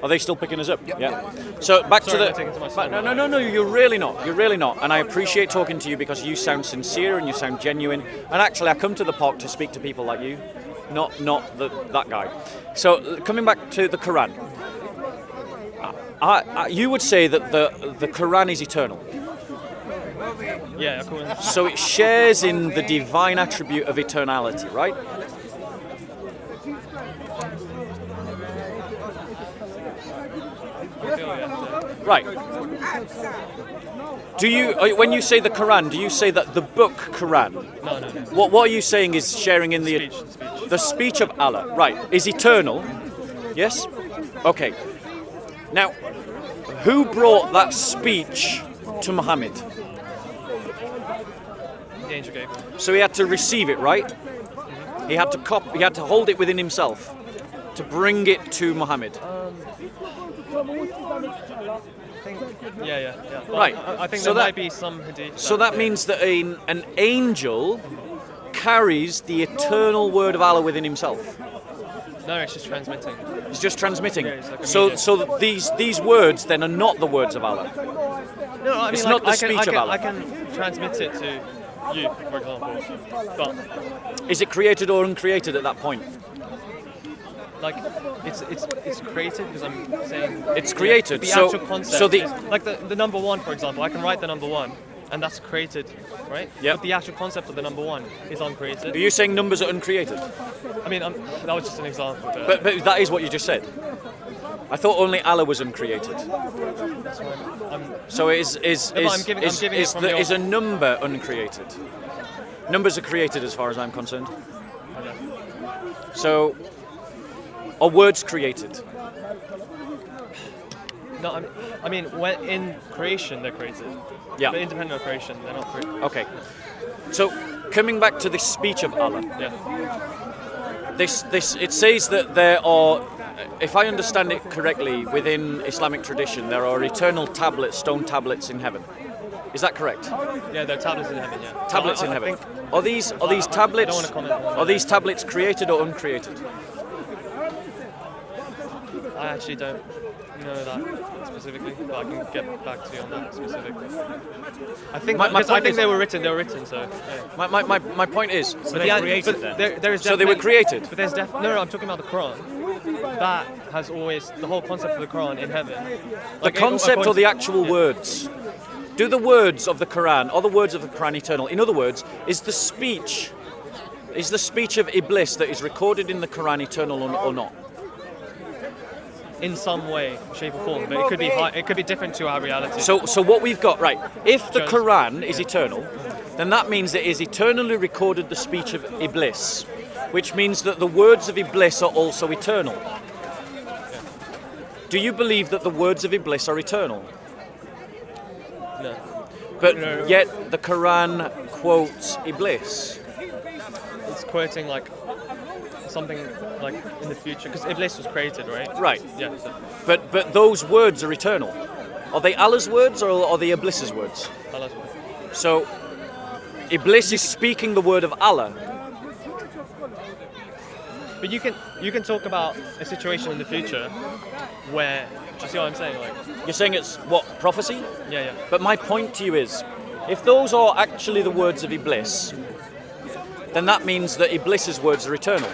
Are they still picking us up? Yep. Yeah. So back Sorry, to I'm taking to myself. No, you're really not. You're really not. And I appreciate talking to you because you sound sincere and you sound genuine. And actually I come to the park to speak to people like you, not that guy. So coming back to the Quran. You would say that the Quran is eternal. Yeah, of course. So it shares in the divine attribute of eternality, right? Right. Do you, when you say the Quran, do you say that the book Quran? No. What are you saying is sharing in the speech of Allah? Right. Is eternal? Yes. Okay. Now, who brought that speech to Muhammad? The angel Gabriel. So he had to receive it, right? He had to hold it within himself to bring it to Muhammad. Yeah. Well, Right. I think So there that- might be some hadith. So that means that an angel carries the eternal word of Allah within himself. No, it's just transmitting. It's just transmitting. Yeah, it's like a so medium. these words then are not the words of Allah. No, I mean, It's like, not the speech of Allah. I can transmit it to you, for example. But Is it created or uncreated at that point? like, it's created because I'm saying It's created. The So- actual concept. so the- is, like the number one, for example, I can write the number one, and that's created, right? Yep. But the actual concept of the number one is uncreated. Are you saying numbers are uncreated? I mean, that was just an example. But that is what you just said. I thought only Allah was uncreated. That's why I'm So is No, but I'm giving it from your- is a number uncreated? Numbers are created as far as I'm concerned. okay. So are words created? No, I mean, when in creation they're created. Yeah. But independent of creation, they're not created. Okay. So coming back to the speech of Allah, Yeah. this it says that there are, if I understand it correctly, within Islamic tradition there are eternal tablets, stone tablets in heaven. Is that correct? Yeah, there are tablets in heaven. Yeah. Tablets I in heaven. think- Are these tablets? I don't want to comment on Are these tablets created or uncreated? I actually don't know that specifically, but I can get back to you on that specifically. I think My because I point think is- they were written. So. Yeah. My point is. So they were created then. There is So they were definitely- created. But there's no. I'm talking about the Quran. That has always the whole concept of the Quran in heaven. The concept or the actual words? Do the words of the Quran or the words of the Quran eternal? In other words, is the speech of Iblis that is recorded in the Quran eternal or not? in some way, shape or form, but it could be different to our reality. So what we've got, right, if the Just- Quran is eternal, then that means it is eternally recorded the speech of Iblis, which means that the words of Iblis are also eternal. Do you believe that the words of Iblis are eternal? No. But No. yet the Quran quotes Iblis. It's quoting like something like in the future, because Iblis was created, right? Right. Yeah. So, But those words are eternal. Are they Allah's words or are they Iblis's words? Allah's word. So Iblis is speaking the word of Allah. But you can talk about a situation in the future where, do you see what I'm saying? Like, you're saying it's what, prophecy? Yeah. But my point to you is, if those are actually the words of Iblis, then that means that Iblis's words are eternal.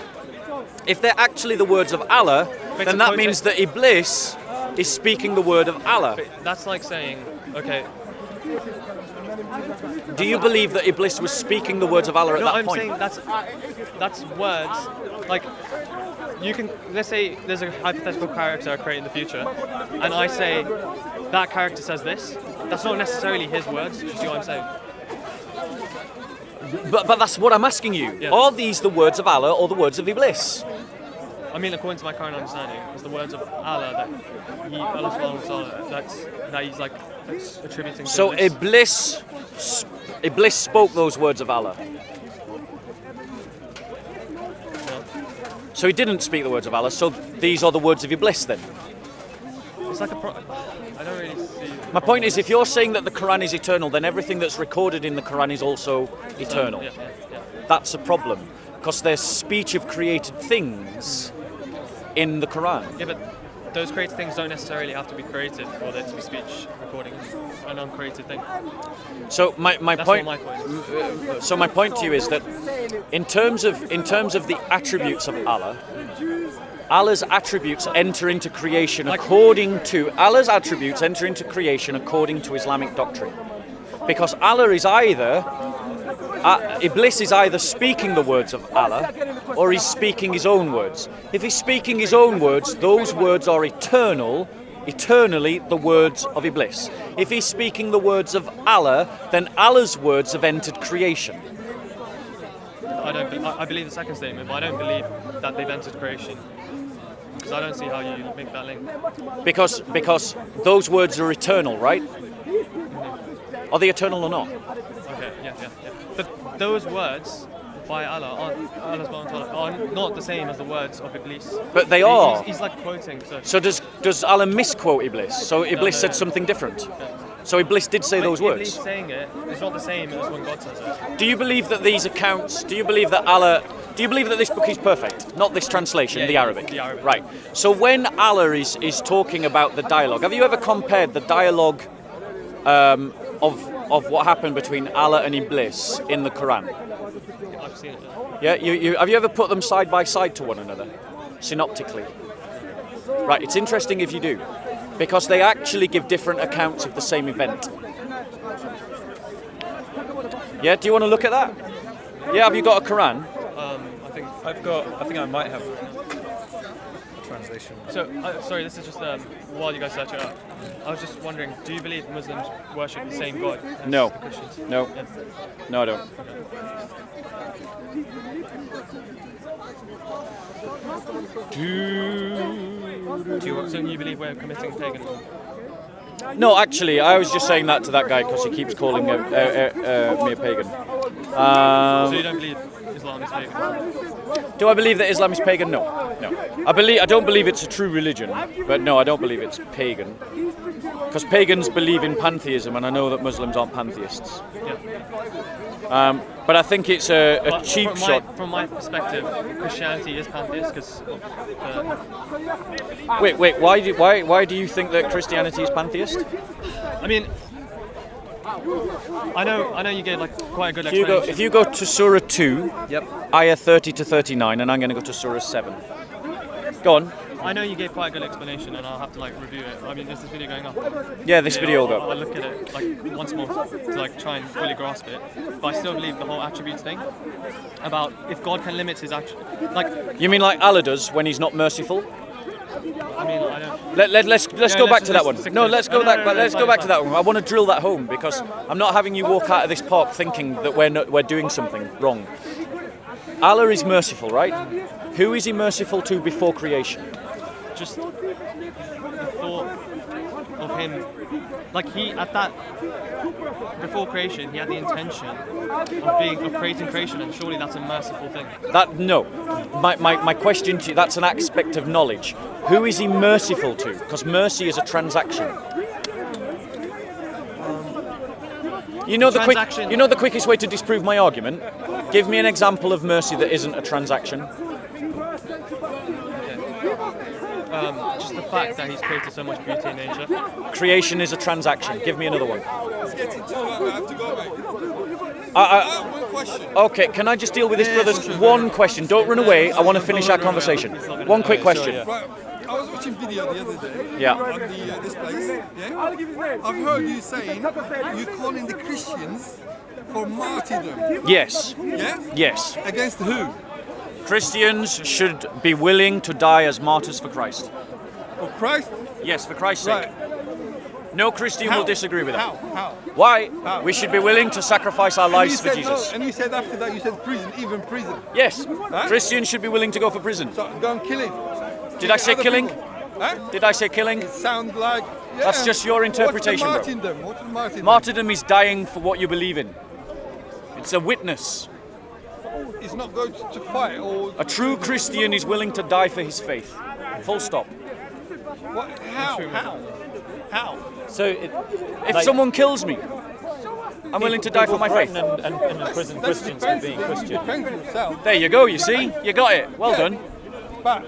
If they're actually the words of Allah, then that means that Iblis is speaking the word of Allah. But that's like saying, okay. Do you believe that Iblis was speaking the words of Allah at that point? No, I'm saying that's words. Like, you can, let's say there's a hypothetical character I create in the future, and I say that character says this. That's not necessarily his words. Do you see what I'm saying? But that's what I'm asking you. Yeah. Are these the words of Allah or the words of Iblis? I mean, according to my current understanding, it's the words of Allah that he's like attributing to So Iblis spoke those words of Allah. No. So he didn't speak the words of Allah. So these are the words of Iblis then. It's like I don't really see. My point is, if you're saying that the Quran is eternal, then everything that's recorded in the Quran is also eternal. Yeah. That's a problem, because there's speech of created things in the Quran. Yeah, but those created things don't necessarily have to be created for there to be speech recording an uncreated thing. So my point. So my point to you is that in terms of the attributes of Allah, Allah's attributes enter into creation according to Islamic doctrine, because Allah is either Iblis is either speaking the words of Allah or he's speaking his own words. If he's speaking his own words, those words are eternally the words of Iblis. If he's speaking the words of Allah, then Allah's words have entered creation. I believe the second statement, but I don't believe that they've entered creation. Because I don't see how you make that link. Because those words are eternal, right? Are they eternal or not? Okay, yeah. But those words by Allah are not the same as the words of Iblis. But they are. He's like quoting. So does Allah misquote Iblis? So Iblis said something different. Yeah. So Iblis did say those words. Iblis saying it is not the same as when God says it. Do you believe that these accounts? Do you believe that this book is perfect? Not this translation, the Arabic. The Arabic. Right. So when Allah is talking about the dialogue, have you ever compared the dialogue of what happened between Allah and Iblis in the Quran? I've seen it. Yeah. Have you ever put them side by side to one another, synoptically? Right. It's interesting if you do, because they actually give different accounts of the same event. Yeah. Do you want to look at that? Yeah. Have you got a Quran? I think I might have a translation. So, sorry, this is just while you guys search it up. I was just wondering, do you believe Muslims worship the same God as No. the Christians? No. Yeah. No, I don't. So you believe we're committing paganism? No, actually, I was just saying that to that guy because he keeps calling me a pagan. So you don't believe Islam is pagan? Do I believe that Islam is pagan? No. I don't believe it's a true religion, but no, I don't believe it's pagan. Because pagans believe in pantheism, and I know that Muslims aren't pantheists. Yeah. But I think it's a cheap shot. From my perspective, Christianity is pantheist because. Wait. Why do you think that Christianity is pantheist? I mean, I know you gave like quite a good explanation. If you go to Surah 2, Ayah 30 to 39, and I'm going to go to Surah 7. Go on. I know you gave quite a good explanation, and I'll have to like review it. I mean, is this video going up? Yeah, this video will go. I'll look at it like once more to like try and fully grasp it. But I still believe the whole attributes thing about if God can limit his like. You mean like Allah does when he's not merciful? I mean, I don't. Let's go back to that one. No, let's go back. Let's go back to that one. I want to drill that home because I'm not having you walk out of this park thinking that we're doing something wrong. Allah is merciful, right? Who is he merciful to before creation? Just the thought of him, like before creation, he had the intention of creating creation, and surely that's a merciful thing. My question to you, that's an aspect of knowledge. Who is he merciful to? Because mercy is a transaction. You know the quickest way to disprove my argument? Give me an example of mercy that isn't a transaction. Just the fact that he's created so much beauty in nature. Creation is a transaction. Give me another one. It's getting too long. I have to go, mate. One question. Okay, can I just deal with this brother's one question? Don't run away. I want to finish our conversation. One quick question. Right. I was watching video the other day Yeah. on this place. Yeah? I've heard you saying you're calling the Christians for martyrdom. Yes. Yeah? Yes. Against who? Christians should be willing to die as martyrs for Christ. For Christ? Yes, for Christ's sake. Right. No Christian will disagree with that. How? Why? How? We should be willing to sacrifice our lives for No, Jesus. and you said after that, you said prison, even prison. Yes. Huh? Christians should be willing to go for prison. So go and kill him. Did I say Other killing? people. Huh? Did I say killing? Sound like... Yeah. That's just your interpretation, bro. What's the martyrdom? What's the martyrdom? Martyrdom is dying for what you believe in. It's a witness. It's not going to fight or... A true Christian is willing to die for his faith. Full stop. What? How? So, If someone kills me, I'm willing to die for my faith. And imprison Christians for being Christian. Defend yourself. There you go, you see? You got it. Well done. But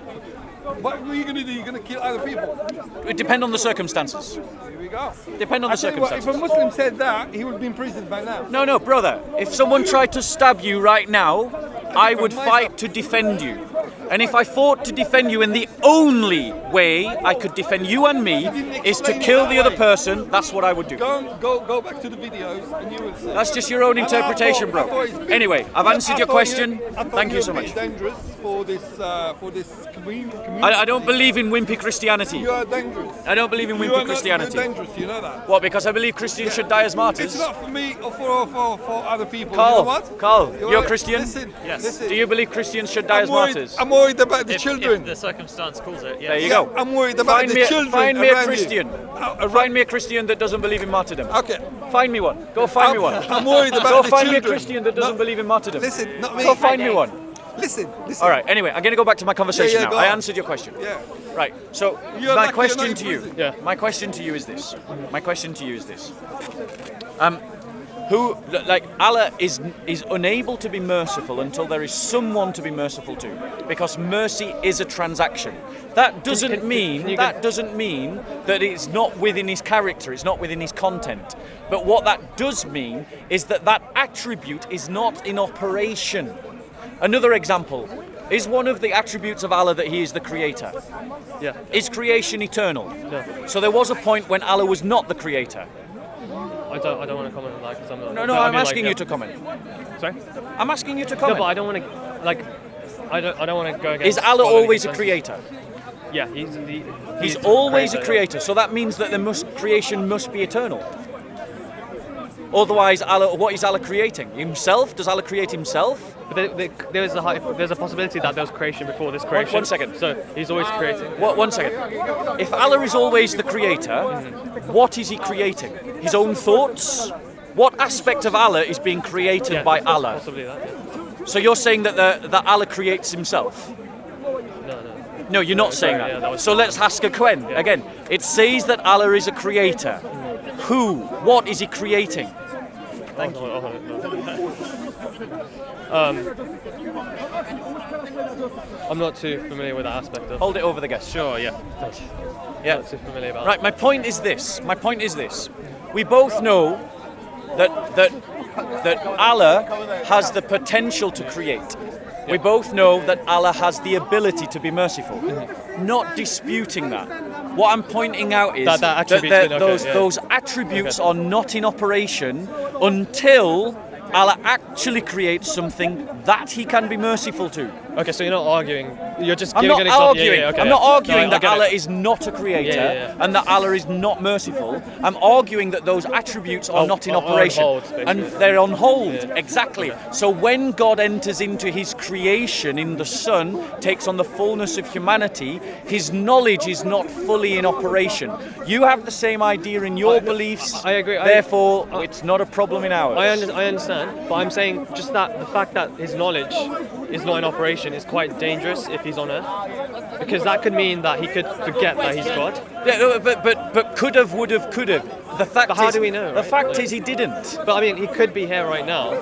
what are you going to do? You're going to kill other people. It depends on the circumstances. Here we go. Depend on the I tell you what, circumstances. if a Muslim said that, he would be in prison by now. No, brother. If someone tried to stab you right now, I would fight to defend you. And if I fought to defend you in the only way I could defend you and me is to kill the other person, that's what I would do. Go back to the videos and you will see. That's just your own interpretation, bro. Anyway, I've answered your question. Thank you so much. Dangerous for this community. I don't believe in wimpy Christianity. You are dangerous. I don't believe in You wimpy are Christianity. dangerous. You know that. What? Because I believe Christians should die as martyrs. It's not for me or for other people. You know what? Carl, you're Christian? Listen. Yes. Listen. Do you believe Christians should die as martyrs? I'm worried about the If children. the circumstance calls it, yes. There you go. I'm worried about the children. Find me a around you. Christian. Find me a Christian that doesn't believe in martyrdom. Okay. Find me one. Go find me one. I'm worried about Go the find me a children. Christian that doesn't believe in martyrdom. Listen, not me. Go find me one. Listen. All right. Anyway, I'm going to go back to my conversation now. go I on. ansed your question. Yeah. Right. So You're my lucky question you're not to in you. prison. Yeah. My question to you is this. Allah is unable to be merciful until there is someone to be merciful to, because mercy is a transaction. That doesn't mean that it's not within his character, it's not within his content. But what that does mean is that attribute is not in operation. Another example is one of the attributes of Allah that He is the creator. Yeah. Is creation eternal? No. So there was a point when Allah was not the creator. I don't want to comment on that because I'm not. No, I'm asking you to comment. Sorry. I'm asking you to No, comment. but I don't want to I don't want to go against. Is Allah following always a consensus. creator? Yeah, He's always a creator. So that means that creation must be eternal. Otherwise, what is Allah creating? Himself? Does Allah create Himself? But there's a possibility that there was creation before this creation. One second. So He's always creating. One second. If Allah is always the creator, what is He creating? His own thoughts? What aspect of Allah is being created by Allah? Possibly that. Yeah. So you're saying that Allah creates Himself? No, you're not saying that. Yeah, so let's ask a Quen again. It says that Allah is a creator. Who? What is He creating? Thank you. I'm not too familiar with that aspect of. Hold it over the guest. Sure. Yeah. Thanks. Yeah. Not too familiar about. Right. My point is this. We both know that Allah has the potential to create. We both know that Allah has the ability to be merciful. Not disputing that. What I'm pointing out is that those attributes are not in operation until Allah actually creates something that He can be merciful to. Okay, so you're not arguing. You're just. I'm not arguing. I'm not arguing that Allah is not a creator and that Allah is not merciful. I'm arguing that those attributes are not in operation, on hold, and they're on hold. Exactly. So when God enters into His creation in the Son, takes on the fullness of humanity, His knowledge is not fully in operation. You have the same idea in your beliefs. I agree. Therefore, it's not a problem in ours. I understand, but I'm saying just that the fact that His knowledge is not in operation is quite dangerous if he's on earth, because that could mean that he could forget that he's God. Yeah, but could have, would have, could have. The fact But how is, do we know, The right? fact Like- is, he didn't. But I mean, he could be here right now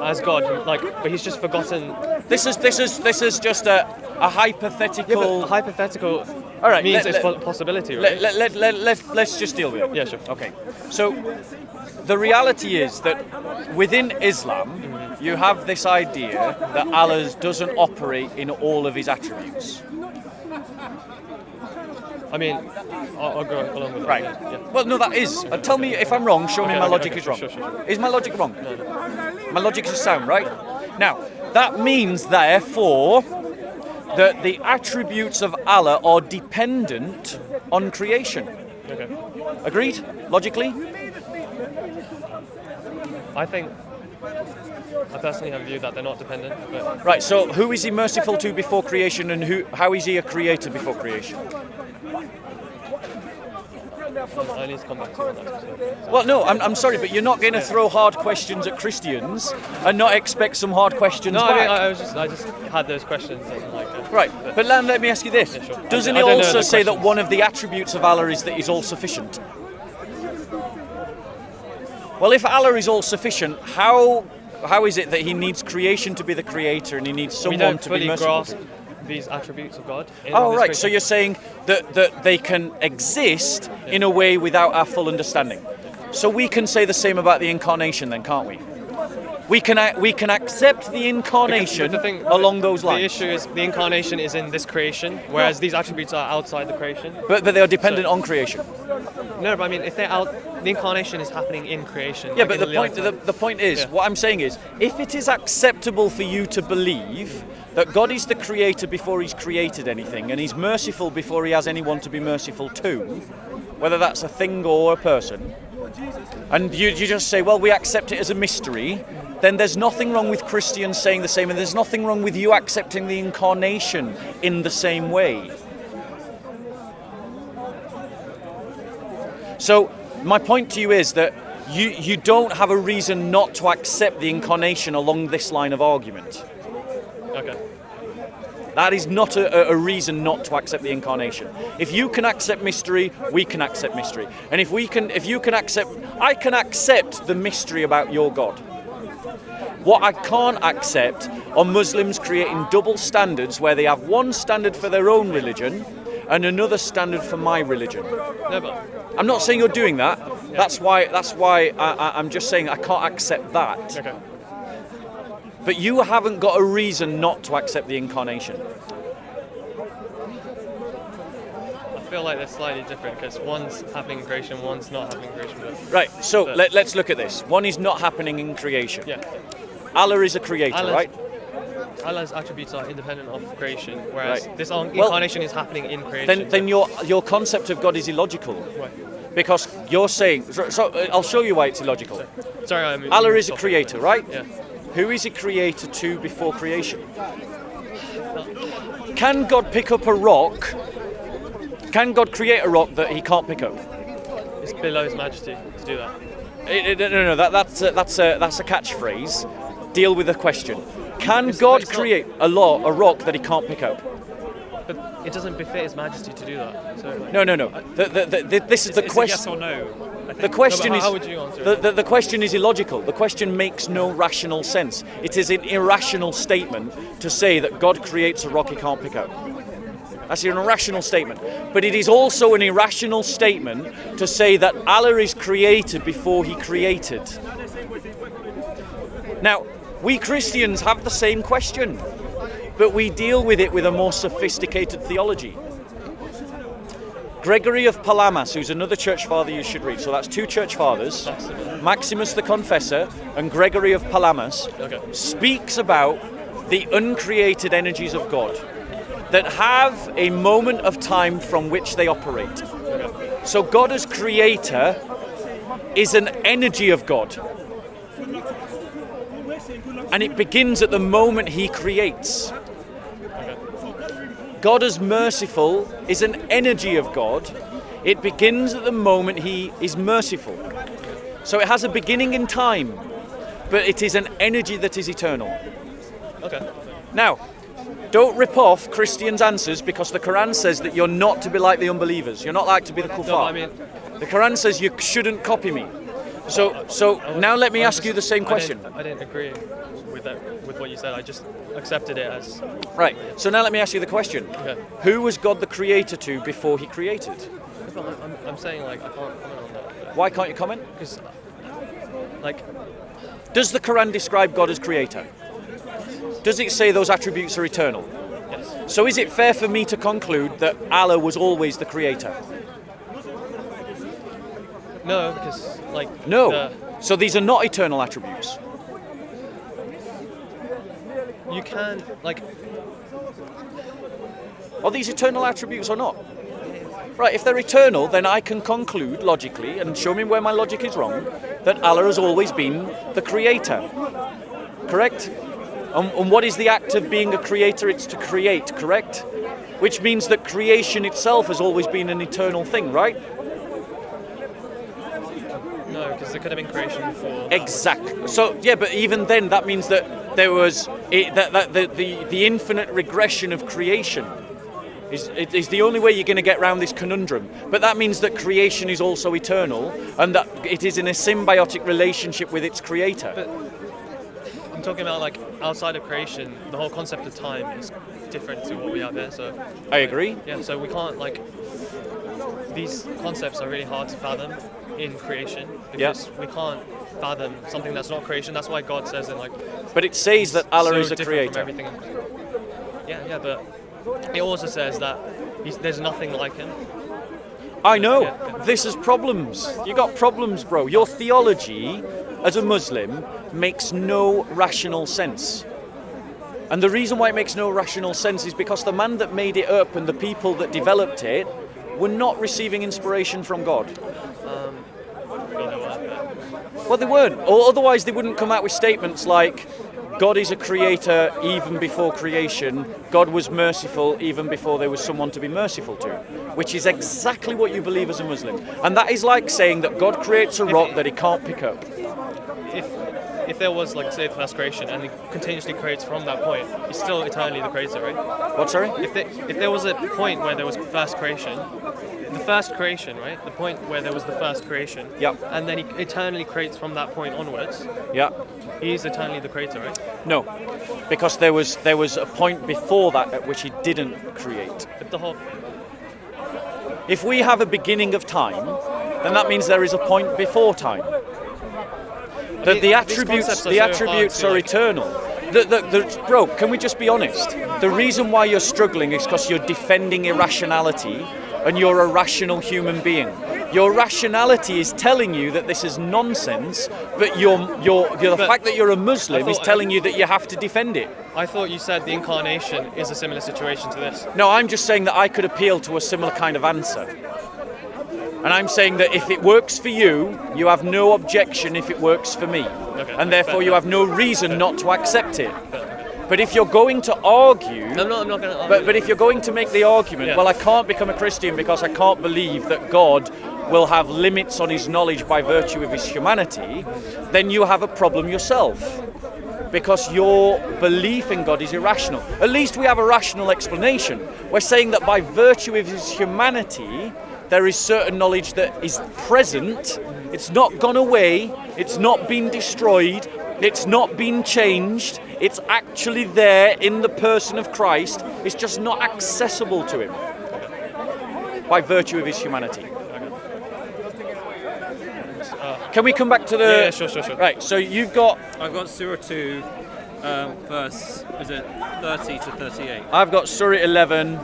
as God, like, but he's just forgotten. This is just a hypothetical. Yeah, but hypothetical All right, means it's a possibility, right? Let's just deal with it. Yeah, sure. Okay. So the reality is that within Islam, you have this idea that Allah doesn't operate in all of his attributes. I mean, I'll go along with that. Right. Yeah. Well, no, that is. Tell me if I'm wrong. Show me my logic is wrong. Sure. Is my logic wrong? No. My logic is sound, right? Now, that means, therefore, that the attributes of Allah are dependent on creation. Okay. Agreed? Logically? I personally have a view that they're not dependent. But Right, so who is he merciful to before creation, and how is he a creator before creation? I need to come back to you on that. Well, no, I'm sorry, but you're not going to throw hard questions at Christians and not expect some hard questions No, back. I just had those questions and like. Right, but let me ask you this. Yeah, sure. Doesn't I it don't know also the say that questions. one of the attributes of Allah is that he's all-sufficient? Well, if Allah is all-sufficient, how is it that he needs creation to be the creator and he needs We someone don't to be fully merciful? grasp these attributes of God. Oh, right, so you're saying that they can exist in a way without our full understanding. So we can say the same about the incarnation then, can't we? We can accept the incarnation along those lines. The issue is the incarnation is in this creation, whereas these attributes are outside the creation. But they are dependent on creation. No, but I mean, if they're out, the incarnation is happening in creation. Yeah, like but in the point is, Yeah. what I'm saying is, if it is acceptable for you to believe that God is the creator before he's created anything, and he's merciful before he has anyone to be merciful to, whether that's a thing or a person, and you just say, well, we accept it as a mystery, then there's nothing wrong with Christians saying the same, and there's nothing wrong with you accepting the incarnation in the same way. So my point to you is that you don't have a reason not to accept the incarnation along this line of argument. Okay. That is not a reason not to accept the incarnation. If you can accept mystery, we can accept mystery. And if you can accept, I can accept the mystery about your God. What I can't accept are Muslims creating double standards where they have one standard for their own religion and another standard for my religion. No, but I'm not saying you're doing that. That's why I'm just saying I can't accept that. okay. But you haven't got a reason not to accept the incarnation. I feel like they're slightly different because one's happening in creation, one's not happening in creation. But Right, so let's look at this. One is not happening in creation. yeah, Allah is a creator, Allah's- right? Allah's attributes are independent of creation, whereas Right. this incarnation is happening in creation. Then your concept of God is illogical. Why? Because you're saying, so I'll show you why it's illogical. Sorry, I'm. Allah is a creator, right? Yeah. Who is he creator to before creation? Can God pick up a rock? Can God create a rock that he can't pick up? It's below His Majesty to do that. No, that's a catchphrase. Deal with the question. Can God it's not- create a rock that he can't pick up? But it doesn't befit His Majesty to do that. So like, No. This is the It's a question. yes or no. The question No, but is how would you answer it? the question is illogical. The question makes no rational sense. It is an irrational statement to say that God creates a rock he can't pick up. That's an irrational statement. But it is also an irrational statement to say that Allah is created before he created. Now, we Christians have the same question, but we deal with it with a more sophisticated theology. Gregory of Palamas, who's another church father you should read. So that's two church fathers, Maximus the Confessor and Gregory of Palamas, Okay. speaks about the uncreated energies of God that have a moment of time from which they operate. So God as creator is an energy of God. And it begins at the moment he creates. God as merciful is an energy of God. It begins at the moment he is merciful. So it has a beginning in time, but it is an energy that is eternal. Okay. Now, don't rip off Christians' answers because the Quran says that you're not to be like the unbelievers. You're not like to be the kuffar. No, I mean, the Quran says you shouldn't copy me. So now let me ask you the same question. I didn't agree with what you said. I just accepted it as... Right. So now let me ask you the question. Okay. Who was God the creator to before he created? I'm saying, like, I can't comment on that. Why can't you comment? Because, like... Does the Quran describe God as creator? Does it say those attributes are eternal? Yes. So is it fair for me to conclude that Allah was always the creator? No, because, like... No. So these are not eternal attributes. You can, like... Are these eternal attributes or not? Right, if they're eternal, then I can conclude logically, and show me where my logic is wrong, that Allah has always been the creator. Correct? And what is the act of being a creator? It's to create, correct? Which means that creation itself has always been an eternal thing, right? No, because there could have been creation before. Exactly. So, yeah, but even then, that means that there was the infinite regression of creation is the only way you're going to get around this conundrum. But that means that creation is also eternal, and that it is in a symbiotic relationship with its creator. But I'm talking about, like, outside of creation, the whole concept of time is different to what we have here. So I agree. Yeah, so we can't, like, these concepts are really hard to fathom in creation because we can't fathom something that's not creation. That's why God says in, like... But it says that Allah is a different creator. from everything. Yeah, but it also says that there's nothing like him. I know. Yeah. This is problems. You got problems, bro. Your theology as a Muslim makes no rational sense. And the reason why it makes no rational sense is because the man that made it up and the people that developed it were not receiving inspiration from God. Well, they weren't. Or otherwise they wouldn't come out with statements like, God is a creator even before creation. God was merciful even before there was someone to be merciful to. Which is exactly what you believe as a Muslim. And that is like saying that God creates a rock that he can't pick up. If there was, like, say, the first creation and he continuously creates from that point, he's still eternally the creator, right? What, sorry? If there was a point where there was first creation, right? The point where there was the first creation. Yeah. And then he eternally creates from that point onwards. Yeah. He's eternally the creator, right? No, because there was a point before that at which he didn't create. But if we have a beginning of time, then that means there is a point before time. The attributes are eternal. Bro, can we just be honest? The reason why you're struggling is because you're defending irrationality and you're a rational human being. Your rationality is telling you that this is nonsense, but the fact that you're a Muslim is telling you that you have to defend it. I thought you said the incarnation is a similar situation to this. No, I'm just saying that I could appeal to a similar kind of answer. And I'm saying that if it works for you, you have no objection if it works for me. Okay. And therefore you have no reason not to accept it. But if you're going to argue... I'm not going to argue. But if you're going to make the argument, well, I can't become a Christian because I can't believe that God will have limits on his knowledge by virtue of his humanity, then you have a problem yourself. Because your belief in God is irrational. At least we have a rational explanation. We're saying that by virtue of his humanity, there is certain knowledge that is present. It's not gone away. It's not been destroyed. It's not been changed. It's actually there in the person of Christ. It's just not accessible to him by virtue of his humanity. Can we come back to the... Yeah, sure. Right, so you've got... I've got Surah 2, verse, is it 30 to 38? I've got Surah 11.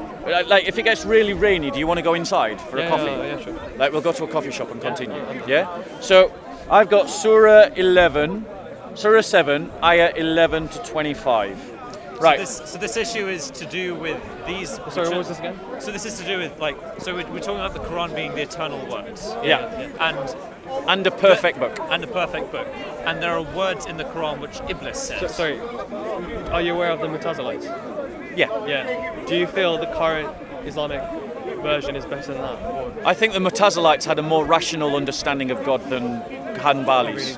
Like, if it gets really rainy, do you want to go inside for a coffee? Yeah, sure. Like, we'll go to a coffee shop and continue. Yeah? So, I've got Surah 11, Surah 7, Ayah 11 to 25. Right. So this issue is to do with these... Sorry, what was this again? So this is to do with, like... So we're talking about the Quran being the eternal words. Yeah. And a perfect book. And a perfect book. And there are words in the Quran which Iblis says. Sorry, are you aware of the Mutazilites? Yeah. Do you feel the current Islamic version is better than that? Or? I think the Mutazilites had a more rational understanding of God than Hanbalis.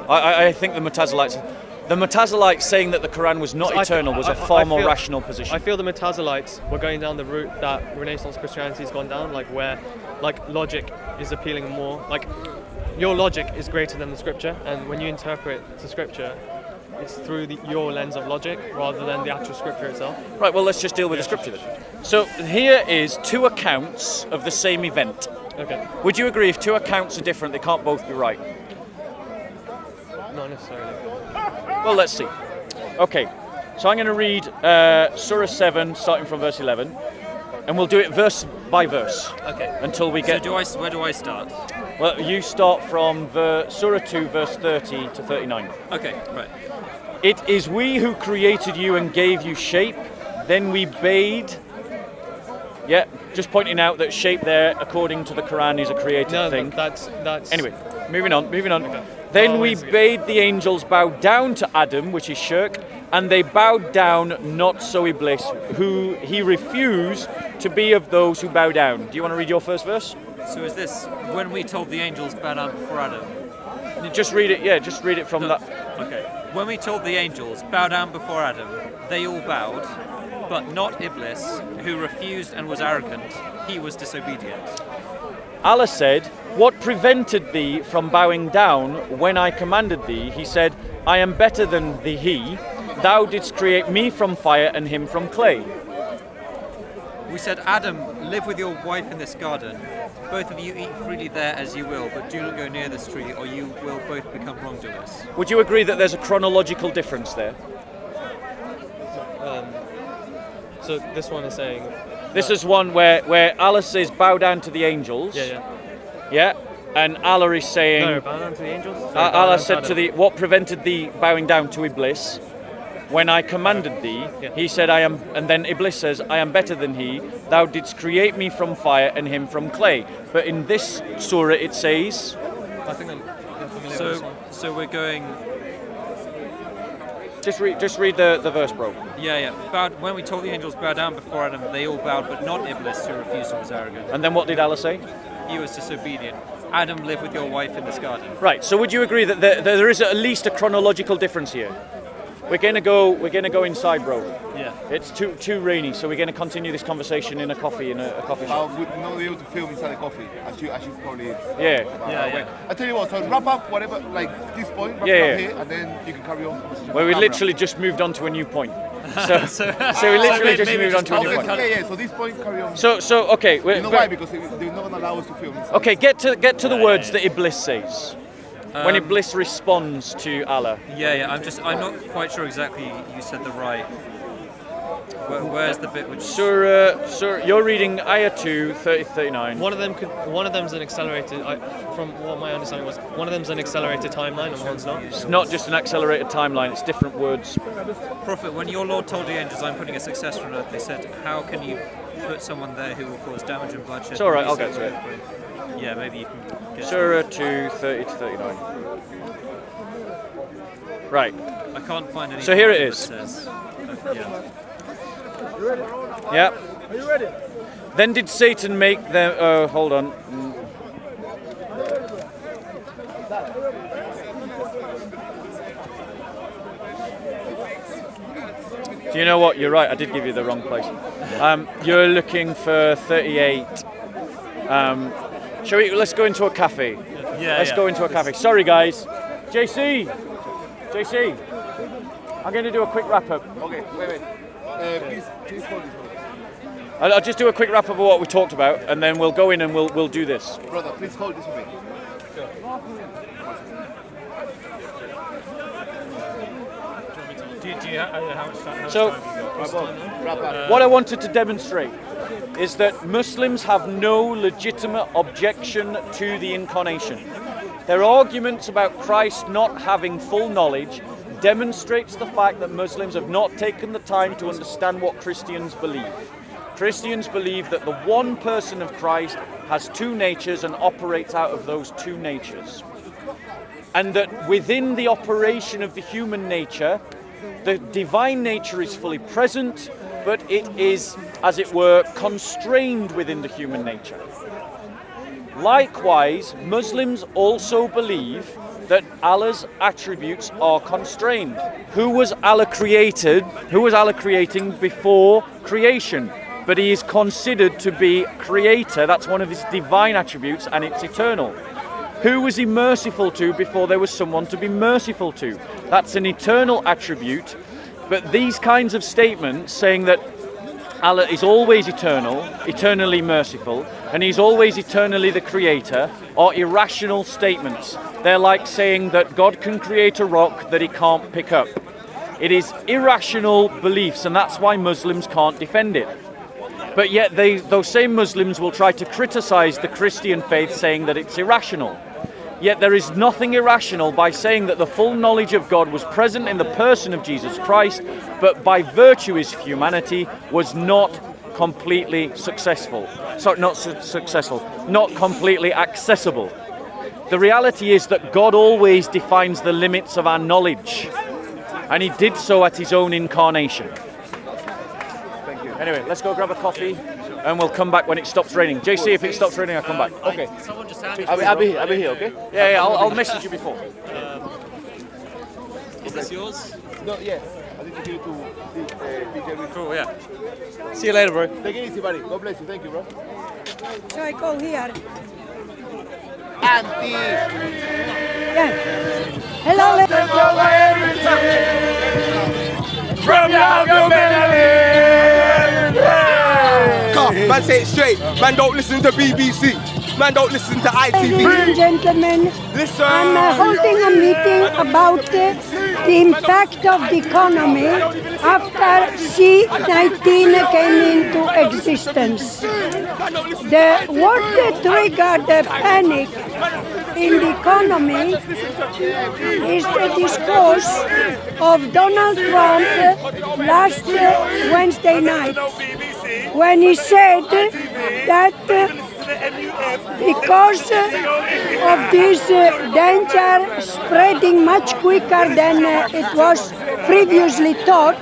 I think the Mutazilites... The Mutazilites saying that the Quran was not eternal was a far more rational position. I feel the Mutazilites were going down the route that Renaissance Christianity has gone down, like where logic is appealing more. Like your logic is greater than the scripture, and when you interpret the scripture, it's through your lens of logic rather than the actual scripture itself. Right, well, let's just deal with the scripture then. So here is two accounts of the same event. Okay. Would you agree if two accounts are different, they can't both be right? Not necessarily. Well, let's see. Okay, so I'm going to read Surah 7, starting from verse 11, and we'll do it verse by verse. Okay. Until we get... So where do I start? Well, you start from Surah 2, verse 30 to 39. Okay, right. It is we who created you and gave you shape, then we bade... Yeah, just pointing out that shape there, according to the Quran, is a created thing. That's... Anyway, moving on. Okay. Then we bade the angels bow down to Adam, which is shirk, and they bowed down, not so Iblis, who he refused to be of those who bow down. Do you want to read your first verse? So is this when we told the angels bow down before Adam? Just read it, just read it from that. Okay. When we told the angels bow down before Adam, they all bowed, but not Iblis, who refused and was arrogant. He was disobedient. Allah said, what prevented thee from bowing down when I commanded thee? He said, I am better than he. Thou didst create me from fire and him from clay. We said, Adam, live with your wife in this garden. Both of you eat freely there as you will, but do not go near this tree, or you will both become wrongdoers. Would you agree that there's a chronological difference there? So this one is saying... This is one where Allah says, bow down to the angels. Yeah, and Allah is saying... No, bow down to the angels? Allah said to what prevented thee bowing down to Iblis? When I commanded thee, he said, I am, and then Iblis says, I am better than he. Thou didst create me from fire and him from clay. But in this surah it says... I think I'm familiar with this one. So we're going... Just read the verse, bro. Yeah. Bowed, when we told the angels bow down before Adam, they all bowed, but not Iblis, who refused and was arrogant. And then what did Allah say? He was disobedient. Adam, live with your wife in this garden. Right. So would you agree that there is at least a chronological difference here? We're gonna go inside, bro. Yeah. It's too rainy, so we're gonna continue this conversation in a coffee shop. I would not be able to film inside the coffee, as you probably. Yeah. I tell you what, so wrap up whatever, like this point, wrap it up here, and then you can carry on. Well, we literally just moved on to a new point. So we literally just moved on to a new point. Yeah. So this point, carry on. So okay. You know why? Because they're not gonna allow us to film. Inside. Okay, get to the words that Iblis says. When Iblis responds to Allah. Yeah. I'm not quite sure exactly you said the right. Where's the bit which... Surah, you're reading Ayah 2, 30-39. One of them's an accelerated, from what my understanding was, one of them's an accelerated timeline and one's not. It's not just an accelerated timeline, it's different words. Prophet, when your Lord told the angels, I'm putting a successor on earth, they said, how can you put someone there who will cause damage and bloodshed? It's alright, I'll get to it. Yeah, maybe you can get Surah 2, 30-39. Right. I can't find anything. So here it is. Says, Yeah. Are you ready? Then did Satan make them... hold on. Do you know what? You're right. I did give you the wrong place. You're looking for 38. Let's go into a cafe. Let's go into a cafe. Sorry, guys. JC. I'm going to do a quick wrap up. Okay, wait. Please hold this one. I'll just do a quick wrap up of what we talked about, and then we'll go in and we'll do this. Brother, please hold this for me. So, what I wanted to demonstrate is that Muslims have no legitimate objection to the incarnation. Their arguments about Christ not having full knowledge demonstrates the fact that Muslims have not taken the time to understand what Christians believe. Christians believe that the one person of Christ has two natures and operates out of those two natures. And that within the operation of the human nature, the divine nature is fully present, but it is, as it were, constrained within the human nature. Likewise, Muslims also believe that Allah's attributes are constrained. Who was Allah created? Who was Allah creating before creation? But he is considered to be creator. That's one of his divine attributes, and it's eternal. Who was he merciful to before there was someone to be merciful to? That's an eternal attribute. But these kinds of statements saying that Allah is always eternal, eternally merciful, and he's always eternally the creator, are irrational statements. They're like saying that God can create a rock that he can't pick up. It is irrational beliefs, and that's why Muslims can't defend it. But yet those same Muslims will try to criticize the Christian faith, saying that it's irrational. Yet there is nothing irrational by saying that the full knowledge of God was present in the person of Jesus Christ, but by virtue of his humanity was not completely successful. Not completely accessible. The reality is that God always defines the limits of our knowledge, and he did so at his own incarnation. Thank you. Anyway, let's go grab a coffee, and we'll come back when it stops raining. JC, if it stops raining, I'll come back. Okay. I'll be here, okay? Yeah, I'll message you before. Is this yours? No, yes. I think you to DJ. Cool, yeah. See you later, bro. Take it easy, buddy. God bless you. Thank you, bro. So I go here. Auntie. Yeah. Hello. From now to man, say it straight. Man, don't listen to BBC. Man, don't listen to ITV. Ladies and gentlemen, listen. I'm holding a meeting about the impact of the economy after C-19 came into existence. What triggered the panic in the economy is the discourse of Donald Trump last Wednesday night, when he said that because of this danger spreading much quicker than it was previously thought,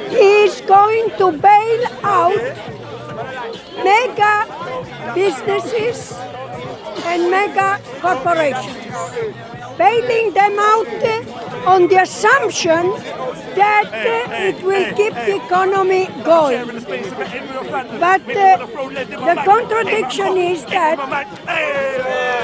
he is going to bail out mega businesses and mega corporations, bailing them out on the assumption that it will keep the economy going. But the contradiction is that